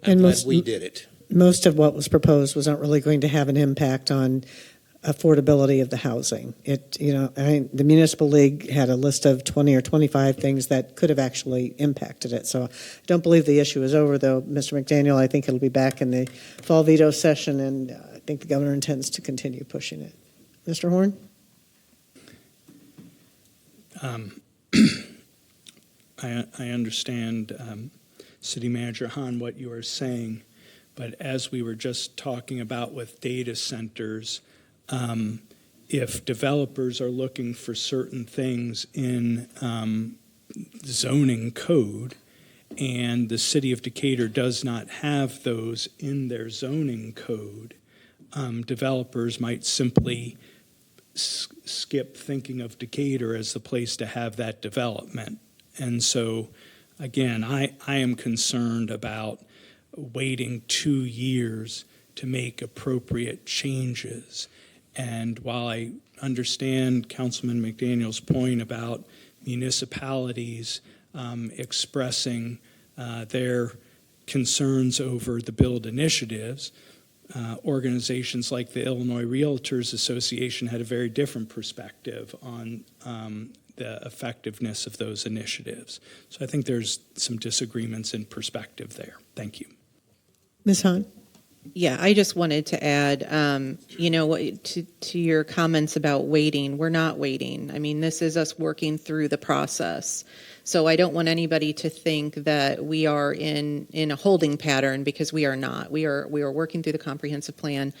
I'm glad we did it. Most of what was proposed was not really going to have an impact on affordability of the housing. The Municipal League had a list of 20 or 25 things that could have actually impacted it. So I don't believe the issue is over, though, Mr. McDaniel. I think it'll be back in the fall veto session, and I think the governor intends to continue pushing it. Mr. Horn? I understand, City Manager Hahn, what you are saying, but as we were just talking about with data centers, if developers are looking for certain things in zoning code and the city of Decatur does not have those in their zoning code, developers might simply skip thinking of Decatur as the place to have that development. And so, again, I am concerned about waiting 2 years to make appropriate changes. And while I understand Councilman McDaniel's point about municipalities expressing their concerns over the build initiatives, organizations like the Illinois Realtors Association had a very different perspective on the effectiveness of those initiatives. So I think there's some disagreements in perspective there. Thank you. Ms. Hahn? Yeah, I just wanted to add, to your comments about waiting. We're not waiting. I mean, this is us working through the process. So I don't want anybody to think that we are in a holding pattern, because we are not. We are working through the comprehensive plan.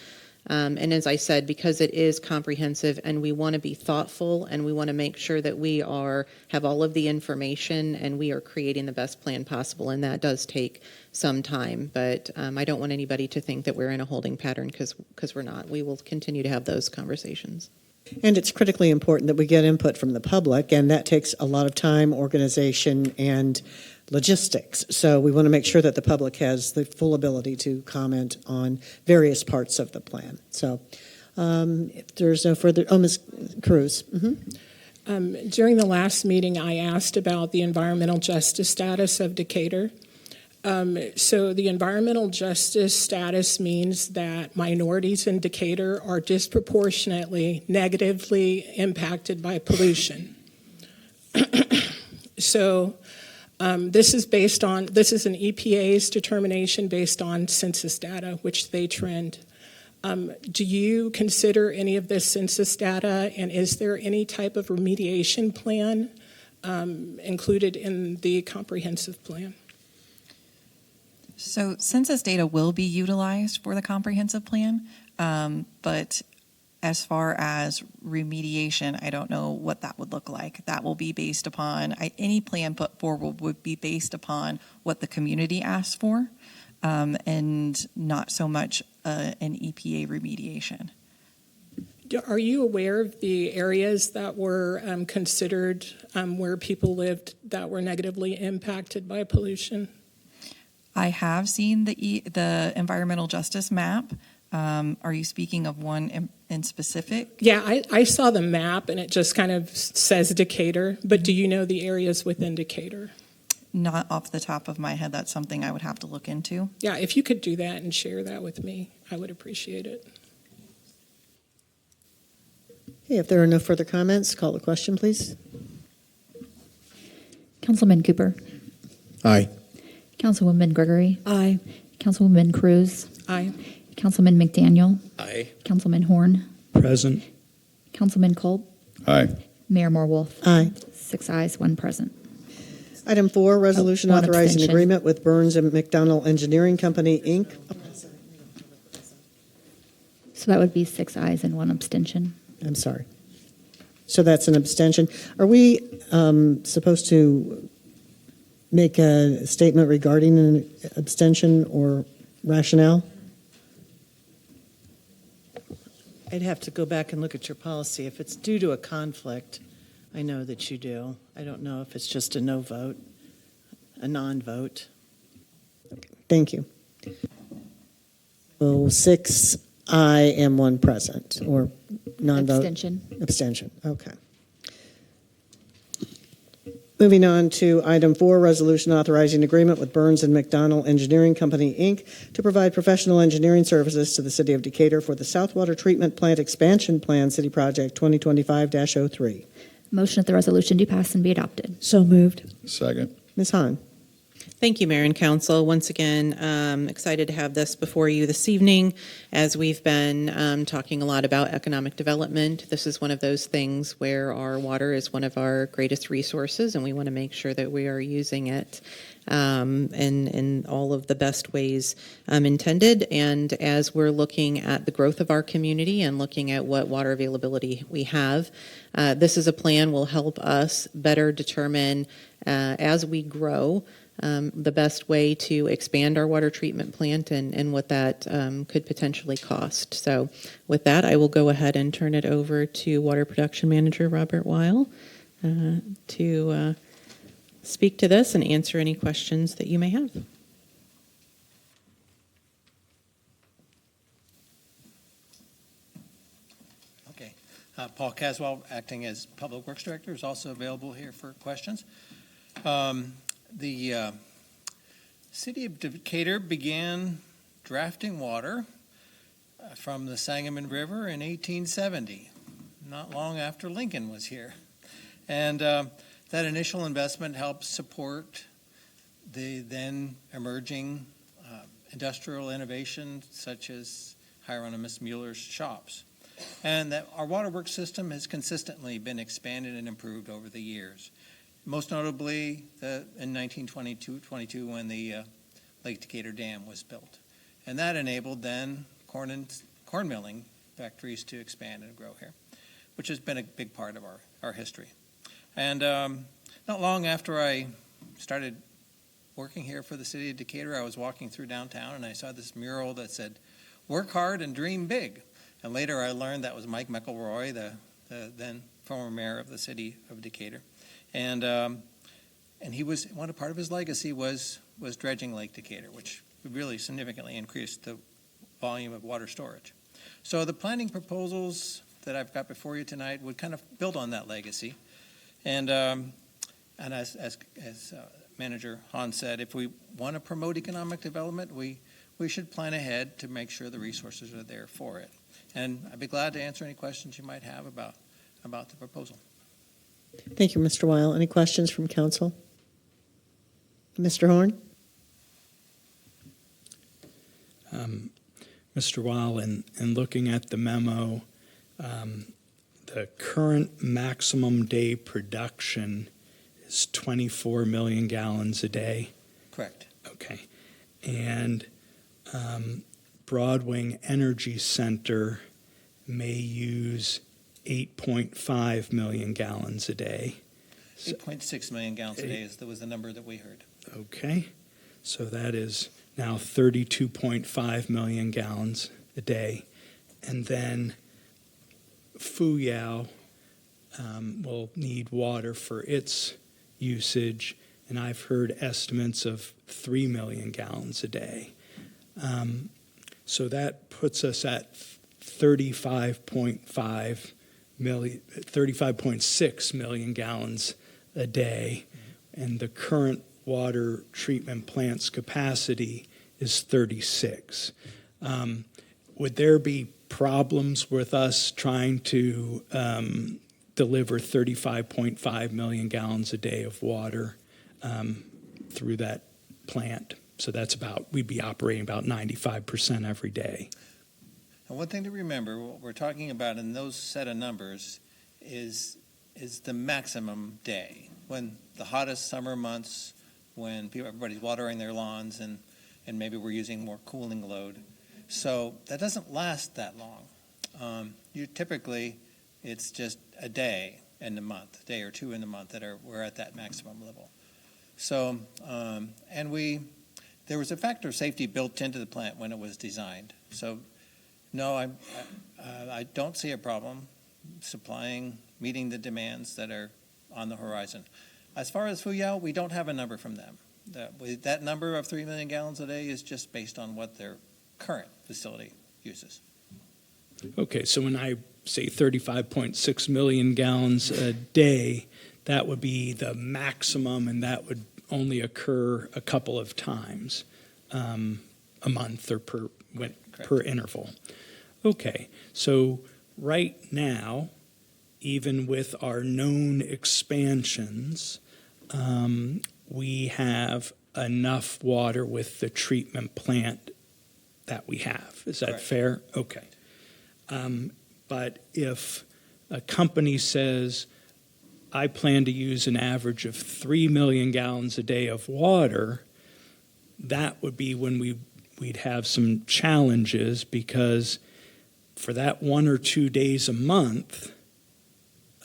And as I said, because it is comprehensive and we want to be thoughtful and we want to make sure that we have all of the information and we are creating the best plan possible, and that does take some time. But I don't want anybody to think that we're in a holding pattern, because we're not. We will continue to have those conversations. And it's critically important that we get input from the public, and that takes a lot of time, organization, and logistics. So we want to make sure that the public has the full ability to comment on various parts of the plan. So if there's no further, Ms. Cruz. Mm-hmm. During the last meeting, I asked about the environmental justice status of Decatur. So the environmental justice status means that minorities in Decatur are disproportionately negatively impacted by pollution. So this is an EPA's determination based on census data, which they trend. Do you consider any of this census data, and is there any type of remediation plan included in the comprehensive plan. So census data will be utilized for the comprehensive plan, but as far as remediation, I don't know what that would look like. That will be based upon, any plan put forward would be based upon what the community asks for, and not so much an EPA remediation. Are you aware of the areas that were considered where people lived that were negatively impacted by pollution? I have seen the environmental justice map. Are you speaking of one in specific? Yeah, I saw the map and it just kind of says Decatur, but do you know the areas within Decatur? Not off the top of my head. That's something I would have to look into. Yeah, if you could do that and share that with me, I would appreciate it. Okay, if there are no further comments, call the question, please. Councilman Cooper. Aye. Councilwoman Gregory. Aye. Councilwoman Cruz. Aye. Councilman McDaniel. Aye. Councilman Horn. Present. Councilman Culp. Aye. Mayor Morwolf. Aye. 6 ayes, 1 present. Item 4, resolution one authorizing abstention. agreement with Burns and McDonnell Engineering Company, Inc. So that would be 6 ayes and 1 abstention. I'm sorry. So that's an abstention. Are we supposed to make a statement regarding an abstention or rationale? I'd have to go back and look at your policy. If it's due to a conflict, I know that you do. I don't know if it's just a no vote, a non-vote. Thank you. So 6 aye and 1 present, or non-vote? Abstention. Abstention, okay. Moving on to item 4, resolution authorizing agreement with Burns and McDonnell Engineering Company, Inc. to provide professional engineering services to the City of Decatur for the South Water Treatment Plant Expansion Plan City Project 2025-03. Motion that the resolution do pass and be adopted. So moved. Second. Ms. Hahn. Thank you, Mayor and Council. Once again, excited to have this before you this evening. As we've been talking a lot about economic development, this is one of those things where our water is one of our greatest resources, and we want to make sure that we are using it in all of the best ways intended. And as we're looking at the growth of our community and looking at what water availability we have, this is a plan will help us better determine as we grow the best way to expand our water treatment plant and what that could potentially cost. So with that, I will go ahead and turn it over to Water Production Manager Robert Weil to speak to this and answer any questions that you may have. Okay. Paul Caswell, acting as Public Works Director, is also available here for questions. The City of Decatur began drafting water from the Sangamon River in 1870, not long after Lincoln was here. And that initial investment helped support the then emerging industrial innovation such as Hieronymus Mueller's shops. And that our waterworks system has consistently been expanded and improved over the years. Most notably in 1922 when the Lake Decatur Dam was built. And that enabled then corn milling factories to expand and grow here, which has been a big part of our history. And not long after I started working here for the City of Decatur, I was walking through downtown and I saw this mural that said, "Work hard and dream big." And later I learned that was Mike McElroy, the then former mayor of the City of Decatur. And he was part of his legacy was dredging Lake Decatur, which really significantly increased the volume of water storage. So the planning proposals that I've got before you tonight would kind of build on that legacy. And as Manager Hahn said, if we want to promote economic development, we should plan ahead to make sure the resources are there for it. And I'd be glad to answer any questions you might have about the proposal. Thank you, Mr. Weil. Any questions from council? Mr. Horn? Mr. Weil, in looking at the memo, the current maximum day production is 24 million gallons a day. Correct. Okay. And Broadwing Energy Center may use 8.5 million gallons a day. 8.6 million gallons a day was the number that we heard. Okay. So that is now 32.5 million gallons a day. And then Fuyao will need water for its usage, and I've heard estimates of 3 million gallons a day. So that puts us at 35.6 million gallons a day, and the current water treatment plant's capacity is 36. Would there be problems with us trying to deliver 35.5 million gallons a day of water through that plant? So we'd be operating about 95% every day. And one thing to remember, what we're talking about in those set of numbers is the maximum day. When the hottest summer months, when everybody's watering their lawns and maybe we're using more cooling load. So that doesn't last that long. Typically, it's just a day in the month, a day or two in the month we're at that maximum level. So, there was a factor of safety built into the plant when it was designed. So, no, I don't see a problem meeting the demands that are on the horizon. As far as Fuyao, we don't have a number from them. That number of 3 million gallons a day is just based on what their current facility uses. Okay, so when I say 35.6 million gallons a day, that would be the maximum, and that would only occur a couple of times a month or per interval. Okay, so right now, even with our known expansions, we have enough water with the treatment plant that we have. Is that fair? Okay. But if a company says, I plan to use an average of 3 million gallons a day of water, that would be when we'd have some challenges, because for that 1 or 2 days a month,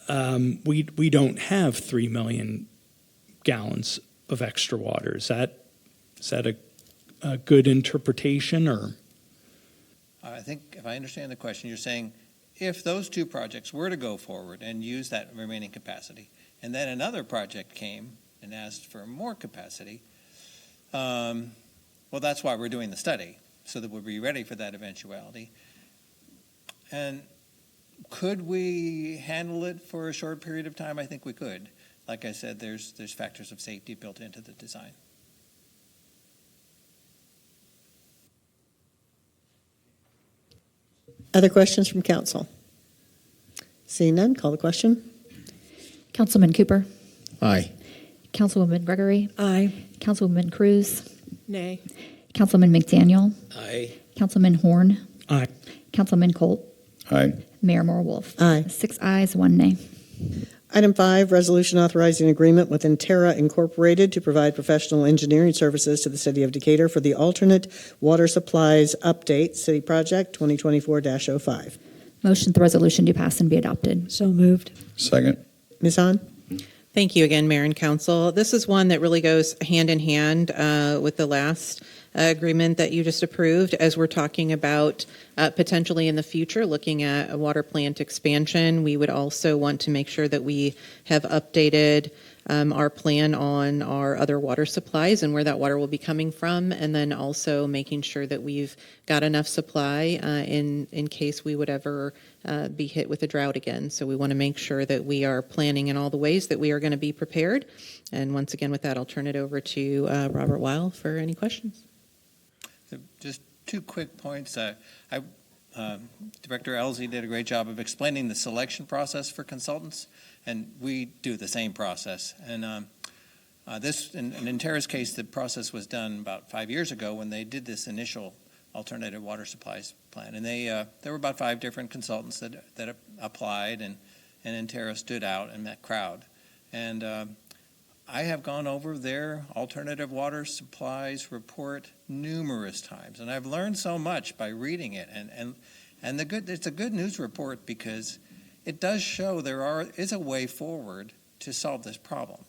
we don't have 3 million gallons of extra water. Is that a good interpretation, or? I think if I understand the question, you're saying if those two projects were to go forward and use that remaining capacity, and then another project came and asked for more capacity, well, that's why we're doing the study, so that we'll be ready for that eventuality. And could we handle it for a short period of time? I think we could. Like I said, there's factors of safety built into the design. Other questions from council? Seeing none, call the question. Councilman Cooper. Aye. Councilwoman Gregory. Aye. Councilwoman Cruz. Nay. Councilman McDaniel. Aye. Councilman Horn. Aye. Councilman Colt. Aye. Mayor Moore-Wolf. Aye. 6 ayes, 1 nay. Item 5, resolution authorizing agreement with Intera Incorporated to provide professional engineering services to the city of Decatur for the alternate water supplies update, City Project 2024-05. Motion the resolution do pass and be adopted. So moved. Second. Ms. Hahn? Thank you again, Mayor and Council. This is one that really goes hand in hand with the last agreement that you just approved, as we're talking about potentially in the future looking at a water plant expansion. We would also want to make sure that we have updated our plan on our other water supplies and where that water will be coming from, and then also making sure that we've got enough supply in case we would ever be hit with a drought again. So we want to make sure that we are planning in all the ways that we are going to be prepared. And once again, with that, I'll turn it over to Robert Weil for any questions. So just 2 quick points. Director Elsie did a great job of explaining the selection process for consultants, and we do the same process. And in Intera's case, the process was done about 5 years ago when they did this initial alternative water supplies plan. And there were about 5 different consultants that applied, and Intera stood out in that crowd. And I have gone over their alternative water supplies report numerous times, and I've learned so much by reading it. And it's a good news report because it does show is a way forward to solve this problem,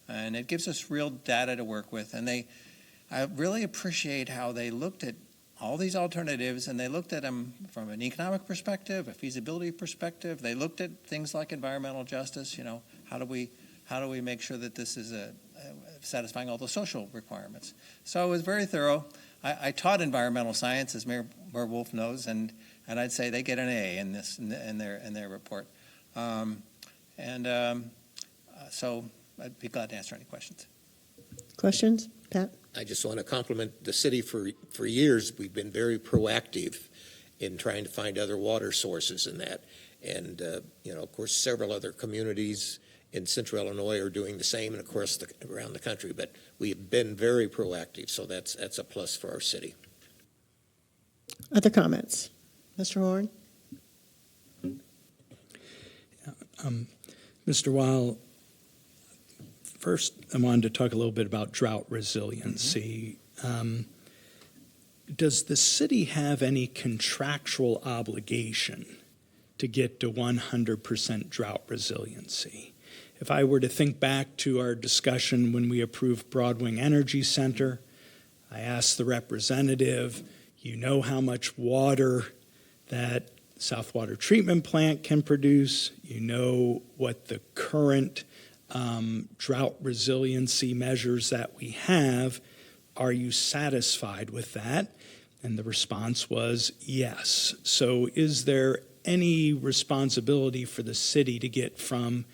and it gives us real data to work with. And I really appreciate how they looked at all these alternatives, and they looked at them from an economic perspective, a feasibility perspective. They looked at things like environmental justice. How do we make sure that this is satisfying all the social requirements? So it was very thorough. I taught environmental science, as Mayor Wolf knows, and I'd say they get an A in this in their report. So I'd be glad to answer any questions. Questions, Pat? I just want to compliment the city for years. We've been very proactive in trying to find other water sources in that. And, of course, several other communities in central Illinois are doing the same, and, of course, around the country. But we have been very proactive, so that's a plus for our city. Other comments? Mr. Horn? Mr. Weil, first I wanted to talk a little bit about drought resiliency. Does the city have any contractual obligation to get to 100% drought resiliency? If I were to think back to our discussion when we approved Broadwing Energy Center, I asked the representative, you know how much water that South Water Treatment Plant can produce, you know what the current drought resiliency measures that we have, are you satisfied with that? And the response was yes. So is there any responsibility for the city to get from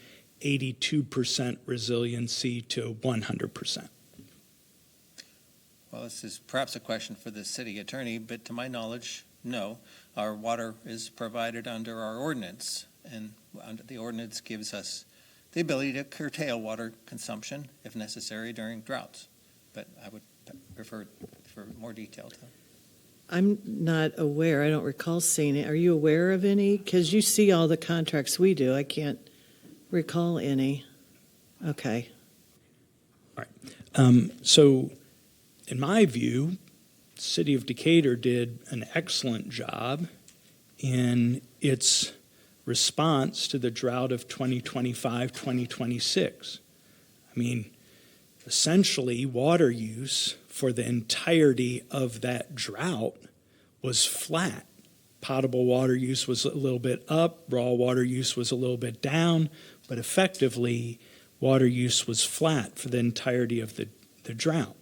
82% resiliency to 100%? Well, this is perhaps a question for the city attorney, but to my knowledge, no. Our water is provided under our ordinance, and the ordinance gives us the ability to curtail water consumption if necessary during droughts. But I would prefer for more detail. I'm not aware. I don't recall seeing it. Are you aware of any? Because you see all the contracts we do. I can't recall any. Okay. All right. So in my view, the City of Decatur did an excellent job in its response to the drought of 2025-2026. I mean, essentially, water use for the entirety of that drought was flat. Potable water use was a little bit up, raw water use was a little bit down, but effectively, water use was flat for the entirety of the drought.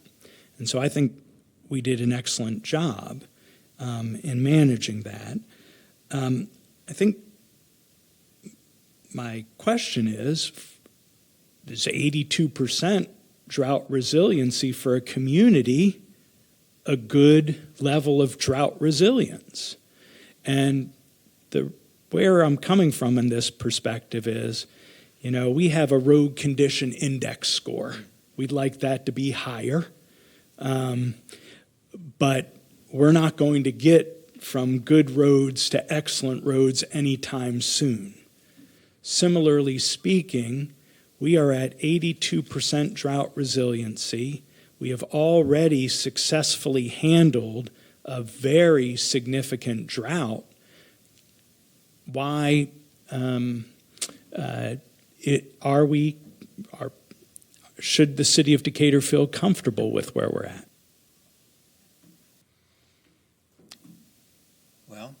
And so I think we did an excellent job in managing that. I think my question is 82% drought resiliency for a community a good level of drought resilience? And where I'm coming from in this perspective is, we have a road condition index score. We'd like that to be higher, but we're not going to get from good roads to excellent roads anytime soon. Similarly speaking, we are at 82% drought resiliency. We have already successfully handled a very significant drought. Why should the city of Decatur feel comfortable with where we're at? Well,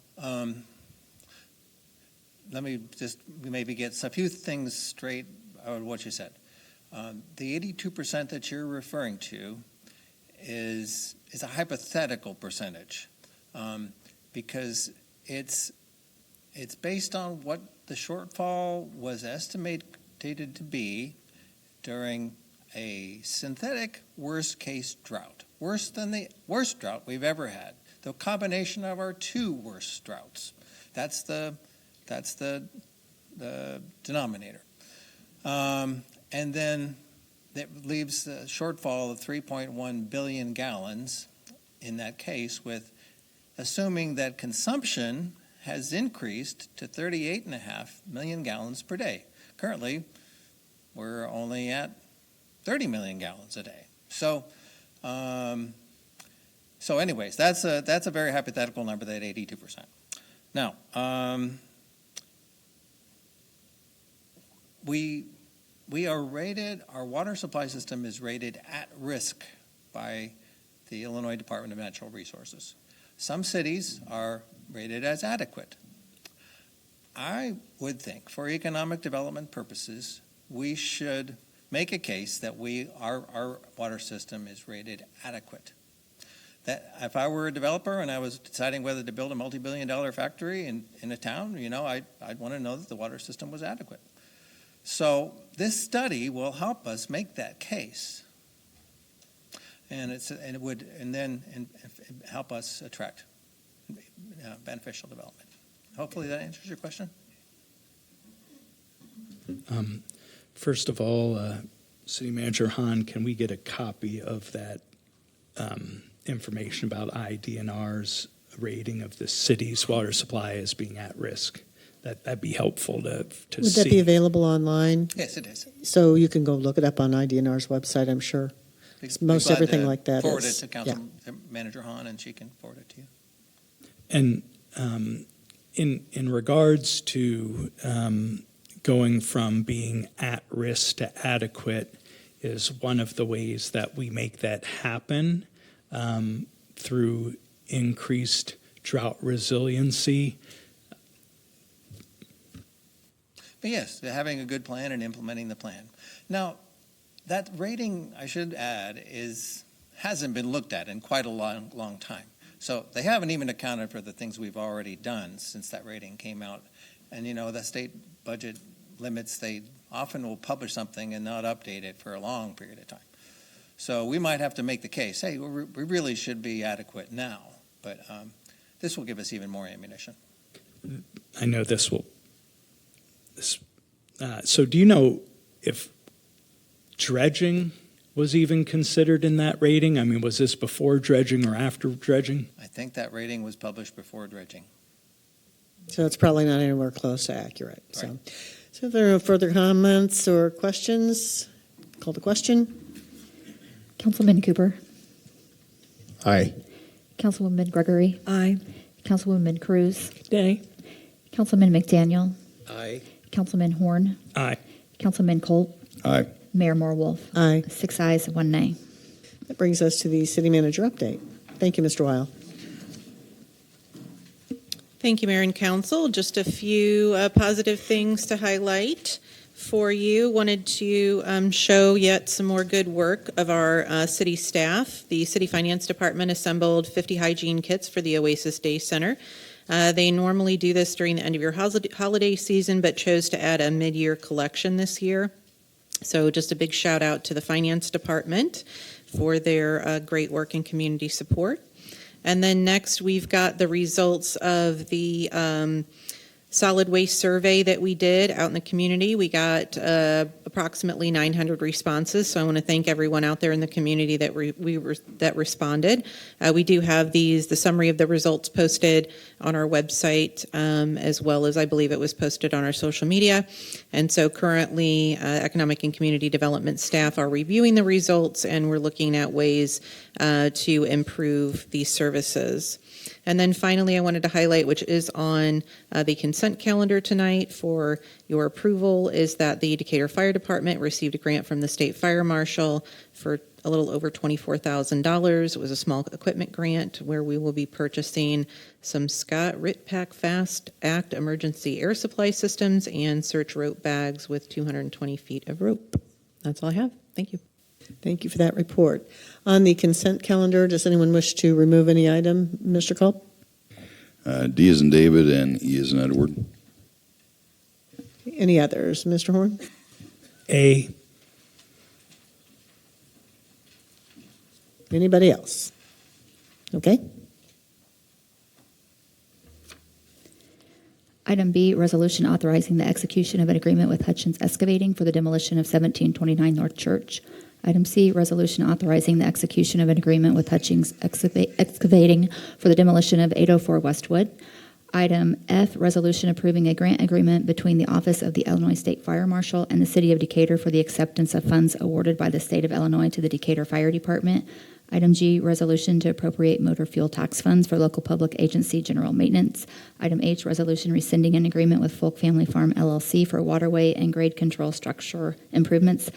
let me just maybe get a few things straight on what you said. The 82% that you're referring to is a hypothetical percentage because it's based on what the shortfall was estimated to be during a synthetic worst-case drought, worse than the worst drought we've ever had. The combination of our two worst droughts. That's the denominator. And then that leaves a shortfall of 3.1 billion gallons in that case, with assuming that consumption has increased to 38.5 million gallons per day. Currently, we're only at 30 million gallons a day. So, anyways, that's a very hypothetical number, that 82%. Now, we are rated, our water supply system is rated at risk by the Illinois Department of Natural Resources. Some cities are rated as adequate. I would think, for economic development purposes, we should make a case that our water system is rated adequate. That if I were a developer and I was deciding whether to build a multi-billion-dollar factory in a town, I'd want to know that the water system was adequate. So this study will help us make that case, and it would help us attract beneficial development. Hopefully that answers your question. First of all, City Manager Hahn, can we get a copy of that information about IDNR's rating of the city's water supply as being at risk? That'd be helpful to see. Would that be available online? Yes, it is. So you can go look it up on IDNR's website, I'm sure. Most everything like that forward is. it to Council Manager Hahn, and she can forward it to you. And in regards to going from being at risk to adequate, is one of the ways that we make that happen through increased drought resiliency. But yes, having a good plan and implementing the plan. Now, that rating, I should add, hasn't been looked at in quite a long time. So they haven't even accounted for the things we've already done since that rating came out. And the state budget limits, they often will publish something and not update it for a long period of time. So we might have to make the case, hey, we really should be adequate now. But this will give us even more ammunition. I know this will. So do you know if dredging was even considered in that rating? I mean, was this before dredging or after dredging? I think that rating was published before dredging. So it's probably not anywhere close to accurate. Right. So if there are no further comments or questions, call the question. Councilman Cooper. Aye. Councilwoman Gregory. Aye. Councilwoman Cruz. Nay. Councilman McDaniel. Aye. Councilman Horn. Aye. Councilman Colt. Aye. Mayor Moore-Wolf. Aye. 6 ayes, 1 nay. That brings us to the city manager update. Thank you, Mr. Weil. Thank you, Mayor and Council. Just a few positive things to highlight for you. Wanted to show yet some more good work of our city staff. The City Finance Department assembled 50 hygiene kits for the Oasis Day Center. They normally do this during the end of your holiday season, but chose to add a mid-year collection this year. So just a big shout out to the Finance Department for their great work and community support. And then next, we've got the results of the solid waste survey that we did out in the community. We got approximately 900 responses, so I want to thank everyone out there in the community that that responded. We do have the summary of the results posted on our website, as well as I believe it was posted on our social media. And so currently, Economic and Community Development staff are reviewing the results, and we're looking at ways to improve these services. And then finally, I wanted to highlight, which is on the consent calendar tonight for your approval, is that the Decatur Fire Department received a grant from the State Fire Marshal for a little over $24,000. It was a small equipment grant where we will be purchasing some Scott Ritpack Fast Act emergency air supply systems and search rope bags with 220 feet of rope. That's all I have. Thank you. Thank you for that report. On the consent calendar, does anyone wish to remove any item? Mr. Culp? D as in David and E as in Edward. Any others? Mr. Horn? A. Anybody else? Okay. Item B, resolution authorizing the execution of an agreement with Hutchins Excavating for the demolition of 1729 North Church. Item C, resolution authorizing the execution of an agreement with Hutchins Excavating for the demolition of 804 Westwood. Item F, resolution approving a grant agreement between the Office of the Illinois State Fire Marshal and the City of Decatur for the acceptance of funds awarded by the State of Illinois to the Decatur Fire Department. Item G, resolution to appropriate motor fuel tax funds for local public agency general maintenance. Item H, resolution rescinding an agreement with Folk Family Farm LLC for waterway and grade control structure improvements.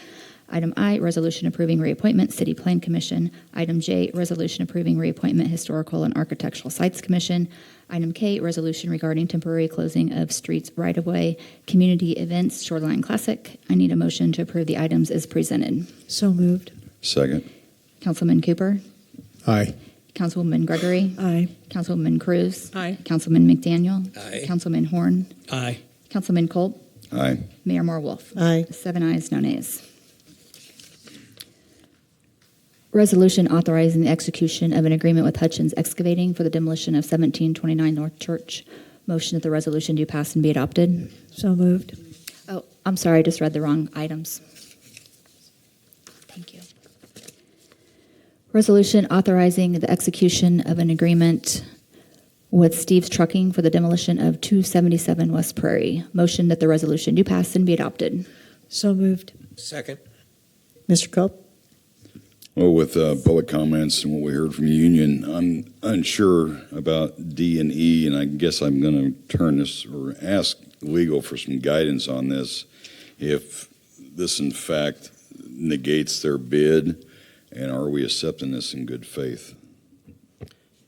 Item I, resolution approving reappointment, City Plan Commission. Item J, resolution approving reappointment, Historical and Architectural Sites Commission. Item K, resolution regarding temporary closing of streets right-of-way, community events, Shoreline Classic. I need a motion to approve the items as presented. So moved. Second. Councilman Cooper. Aye. Councilwoman Gregory. Aye. Councilwoman Cruz. Aye. Councilman McDaniel. Aye. Councilman Horn. Aye. Councilman Culp. Aye. Mayor Moore Wolf. Aye. 7 ayes, no nays. Resolution authorizing the execution of an agreement with Hutchins Excavating for the demolition of 1729 North Church. Motion that the resolution do pass and be adopted. So moved. Oh, I'm sorry, I just read the wrong items. Thank you. Resolution authorizing the execution of an agreement with Steve's Trucking for the demolition of 277 West Prairie. Motion that the resolution do pass and be adopted. So moved. Second. Mr. Culp? Well, with public comments and what we heard from the union, I'm unsure about D and E, and I guess I'm going to turn this or ask legal for some guidance on this. If this, in fact, negates their bid, and are we accepting this in good faith?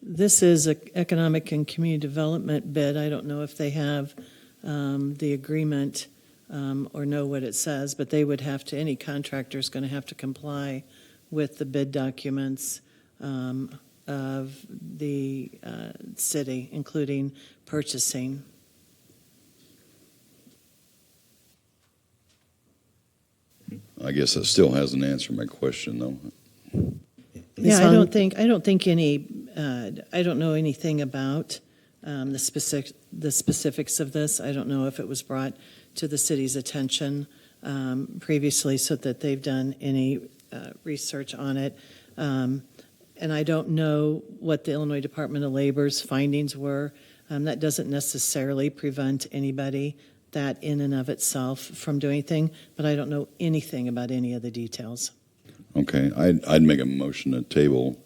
This is an economic and community development bid. I don't know if they have the agreement or know what it says, but they would have to, any contractor is going to have to comply with the bid documents of the city, including purchasing. I guess that still hasn't answered my question, though. Yeah, I don't think any. I don't know anything about the specifics of this. I don't know if it was brought to the city's attention previously, so that they've done any research on it. And I don't know what the Illinois Department of Labor's findings were. That doesn't necessarily prevent anybody that in and of itself from doing anything, but I don't know anything about any of the details. Okay, I'd make a motion to table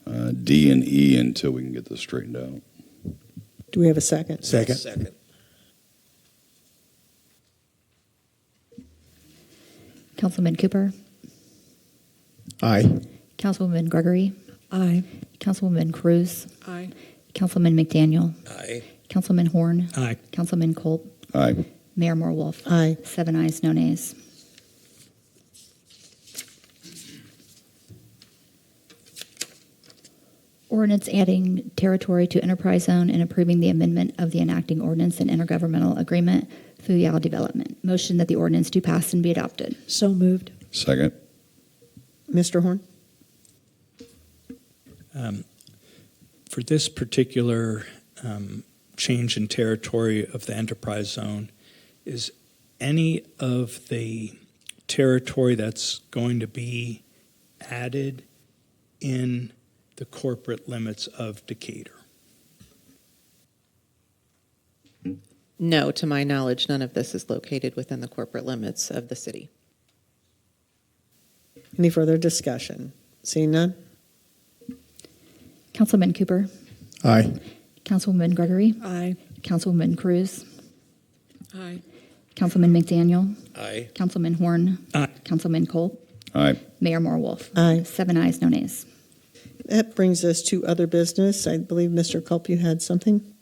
D and E until we can get this straightened out. Do we have a second? Second. Second. Councilman Cooper. Aye. Councilwoman Gregory. Aye. Councilwoman Cruz. Aye. Councilman McDaniel. Aye. Councilman Horn. Aye. Councilman Culp. Aye. Mayor Moore Wolf. Aye. 7 ayes, no nays. Ordinance adding territory to enterprise zone and approving the amendment of the enacting ordinance and intergovernmental agreement, Fuyao Development. Motion that the ordinance do pass and be adopted. So moved. Second. Mr. Horn? For this particular change in territory of the enterprise zone, is any of the territory that's going to be added in the corporate limits of Decatur? No, to my knowledge, none of this is located within the corporate limits of the city. Any further discussion? Seeing none? Councilman Cooper. Aye. Councilwoman Gregory. Aye. Councilwoman Cruz. Aye. Councilman McDaniel. Aye. Councilman Horn. Aye. Councilman Culp. Aye. Mayor Moore Wolf. Aye. 7 ayes, no nays. That brings us to other business. I believe, Mr. Culp, you had something?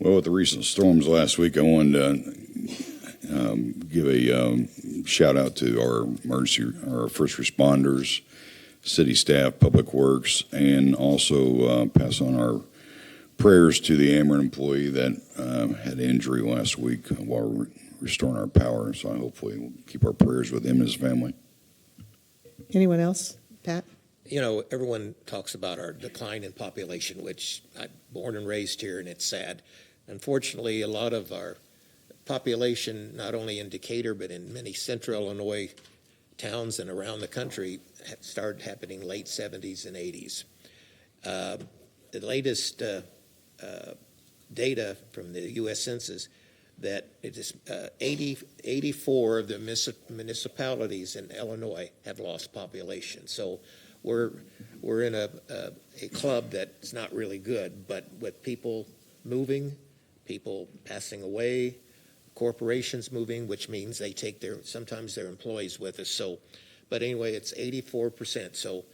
Well, with the recent storms last week, I wanted to give a shout out to our first responders, city staff, public works, and also pass on our prayers to the Ameren employee that had injury last week while restoring our power. So hopefully we'll keep our prayers with him and his family. Anyone else? Pat? You know, everyone talks about our decline in population, which I'm born and raised here, and it's sad. Unfortunately, a lot of our population, not only in Decatur, but in many central Illinois towns and around the country, started happening late 70s and 80s. The latest data from the U.S. Census that it is 84 of the municipalities in Illinois have lost population. So we're in a club that's not really good, but with people moving, people passing away, corporations moving, which means they take sometimes their employees with us. So, but anyway, it's 84%. So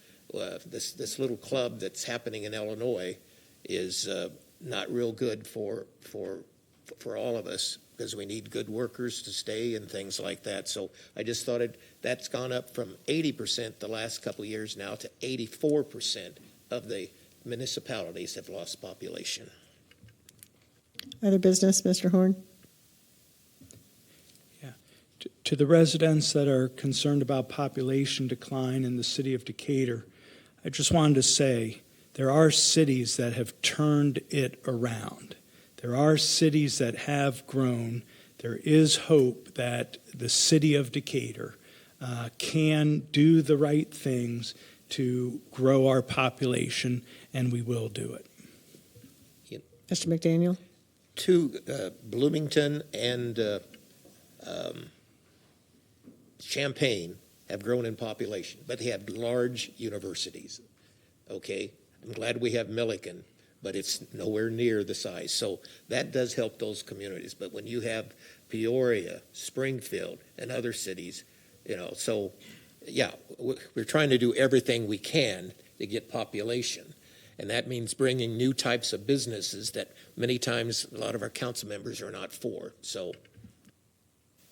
this little club that's happening in Illinois is not real good for all of us, because we need good workers to stay and things like that. So I just thought that's gone up from 80% the last couple of years now to 84% of the municipalities have lost population. Other business, Mr. Horn? To the residents that are concerned about population decline in the city of Decatur, I just wanted to say there are cities that have turned it around. There are cities that have grown. There is hope that the city of Decatur can do the right things to grow our population, and we will do it. Mr. McDaniel? Bloomington and Champaign have grown in population, but they have large universities. Okay, I'm glad we have Milliken, but it's nowhere near the size. So that does help those communities. But when you have Peoria, Springfield, and other cities, so yeah, we're trying to do everything we can to get population. And that means bringing new types of businesses that many times a lot of our council members are not for.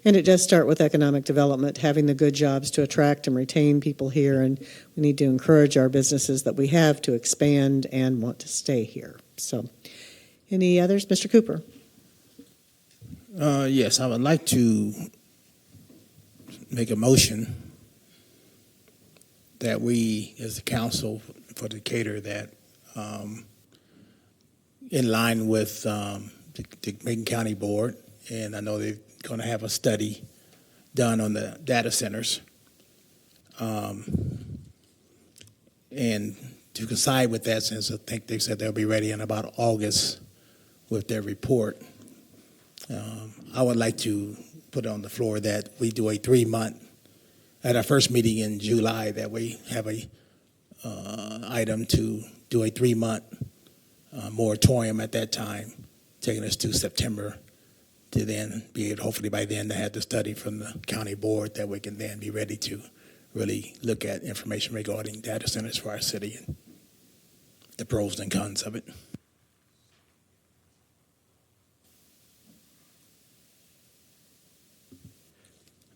And it does start with economic development, having the good jobs to attract and retain people here, and we need to encourage our businesses that we have to expand and want to stay here. So, any others? Mr. Cooper? Yes, I would like to make a motion that we, as the council for Decatur, that in line with the Macon County Board, and I know they're going to have a study done on the data centers, and to coincide with that, since I think they said they'll be ready in about August with their report, I would like to put on the floor that we do a 3-month, at our first meeting in July, that we have a item to do a 3-month moratorium at that time, taking us to September, to then be able, hopefully by then, to have the study from the county board that we can then be ready to really look at information regarding data centers for our city and the pros and cons of it.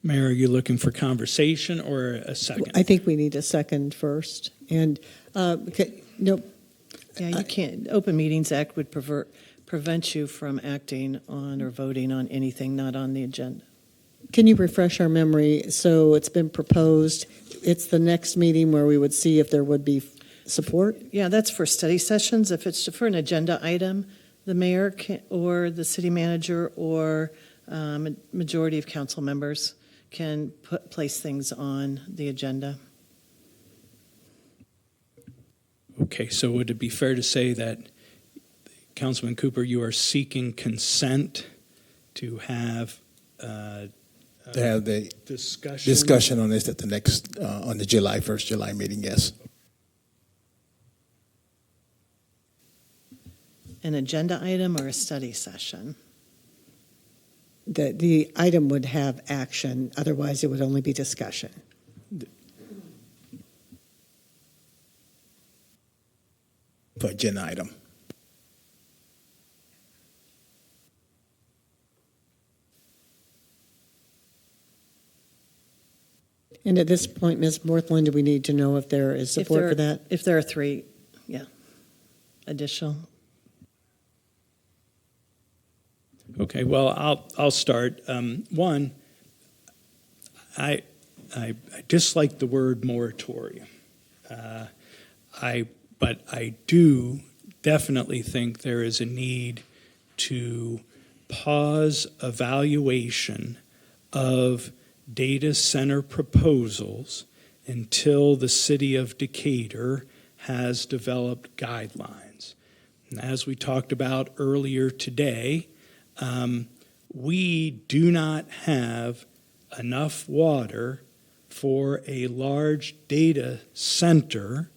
Mayor, are you looking for conversation or a second? I think we need a second first. And, nope. Yeah, you can't. Open Meetings Act would prevent you from acting on or voting on anything not on the agenda. Can you refresh our memory? So it's been proposed. It's the next meeting where we would see if there would be support? Yeah, that's for study sessions. If it's for an agenda item, the mayor or the city manager or a majority of council members can place things on the agenda. Okay, so would it be fair to say that, Councilman Cooper, you are seeking consent to have the discussion on this at the next, on the first July meeting, yes. An agenda item or a study session? The item would have action, otherwise it would only be discussion. For agenda item. And at this point, Ms. Northland, do we need to know if there is support for that? If there are 3, yeah, additional. Okay, well, I'll start. One, I dislike the word moratorium. But I do definitely think there is a need to pause evaluation of data center proposals until the city of Decatur has developed guidelines. And as we talked about earlier today, we do not have enough water for a large data center,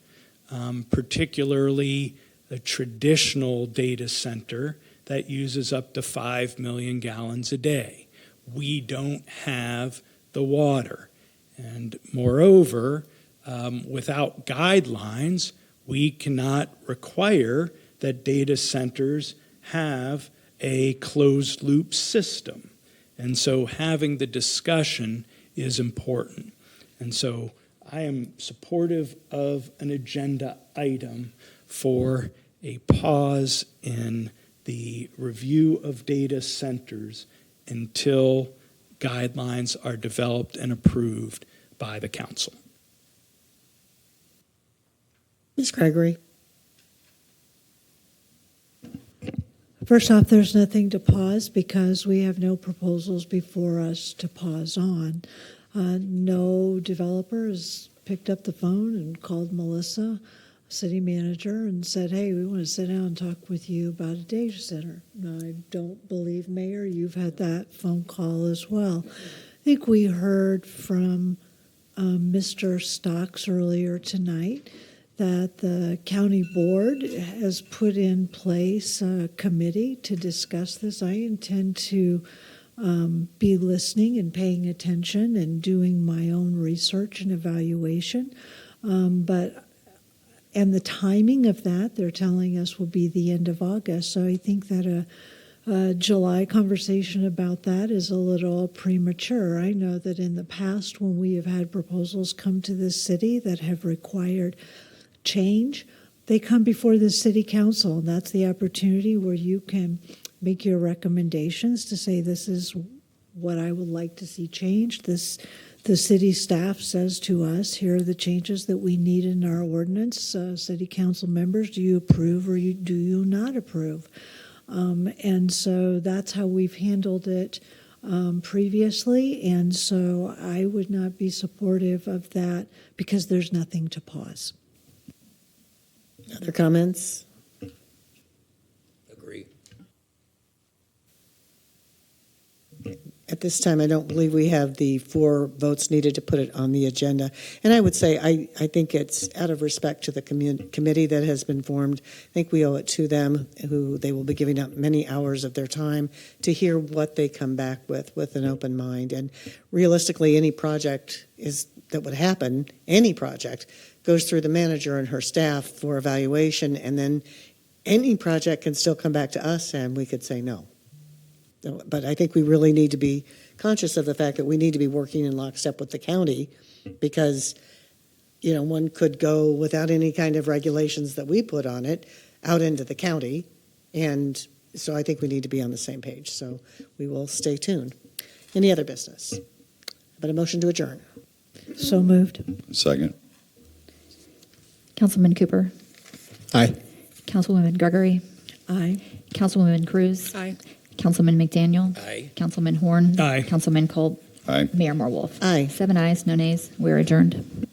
particularly a traditional data center that uses up to 5 million gallons a day. We don't have the water. And moreover, without guidelines, we cannot require that data centers have a closed loop system. And so having the discussion is important. And so I am supportive of an agenda item for a pause in the review of data centers until guidelines are developed and approved by the council. Ms. Gregory. First off, there's nothing to pause because we have no proposals before us to pause on. No developer has picked up the phone and called Melissa, city manager, and said, hey, we want to sit down and talk with you about a data center. And I don't believe, Mayor, you've had that phone call as well. I think we heard from Mr. Stocks earlier tonight that the county board has put in place a committee to discuss this. I intend to be listening and paying attention and doing my own research and evaluation. And the timing of that, they're telling us, will be the end of August. So I think that a July conversation about that is a little premature. I know that in the past, when we have had proposals come to this city that have required change, they come before the city council, and that's the opportunity where you can make your recommendations to say, this is what I would like to see changed. The city staff says to us, here are the changes that we need in our ordinance. City council members, do you approve or do you not approve? And so that's how we've handled it previously, and so I would not be supportive of that because there's nothing to pause. Other comments? Agree. At this time, I don't believe we have the 4 votes needed to put it on the agenda. And I would say I think it's out of respect to the committee that has been formed. I think we owe it to them, who they will be giving up many hours of their time to hear what they come back with an open mind. And realistically, any project that would happen, any project, goes through the manager and her staff for evaluation, and then any project can still come back to us and we could say no. But I think we really need to be conscious of the fact that we need to be working in lockstep with the county, because, one could go without any kind of regulations that we put on it out into the county. And so I think we need to be on the same page. So we will stay tuned. Any other business? But a motion to adjourn. So moved. Second. Councilman Cooper. Aye. Councilwoman Gregory. Aye. Councilwoman Cruz. Aye. Councilman McDaniel. Aye. Councilman Horn. Aye. Councilman Kolb. Aye. Mayor Marwolf. Aye. 7 ayes, no nays. We're adjourned.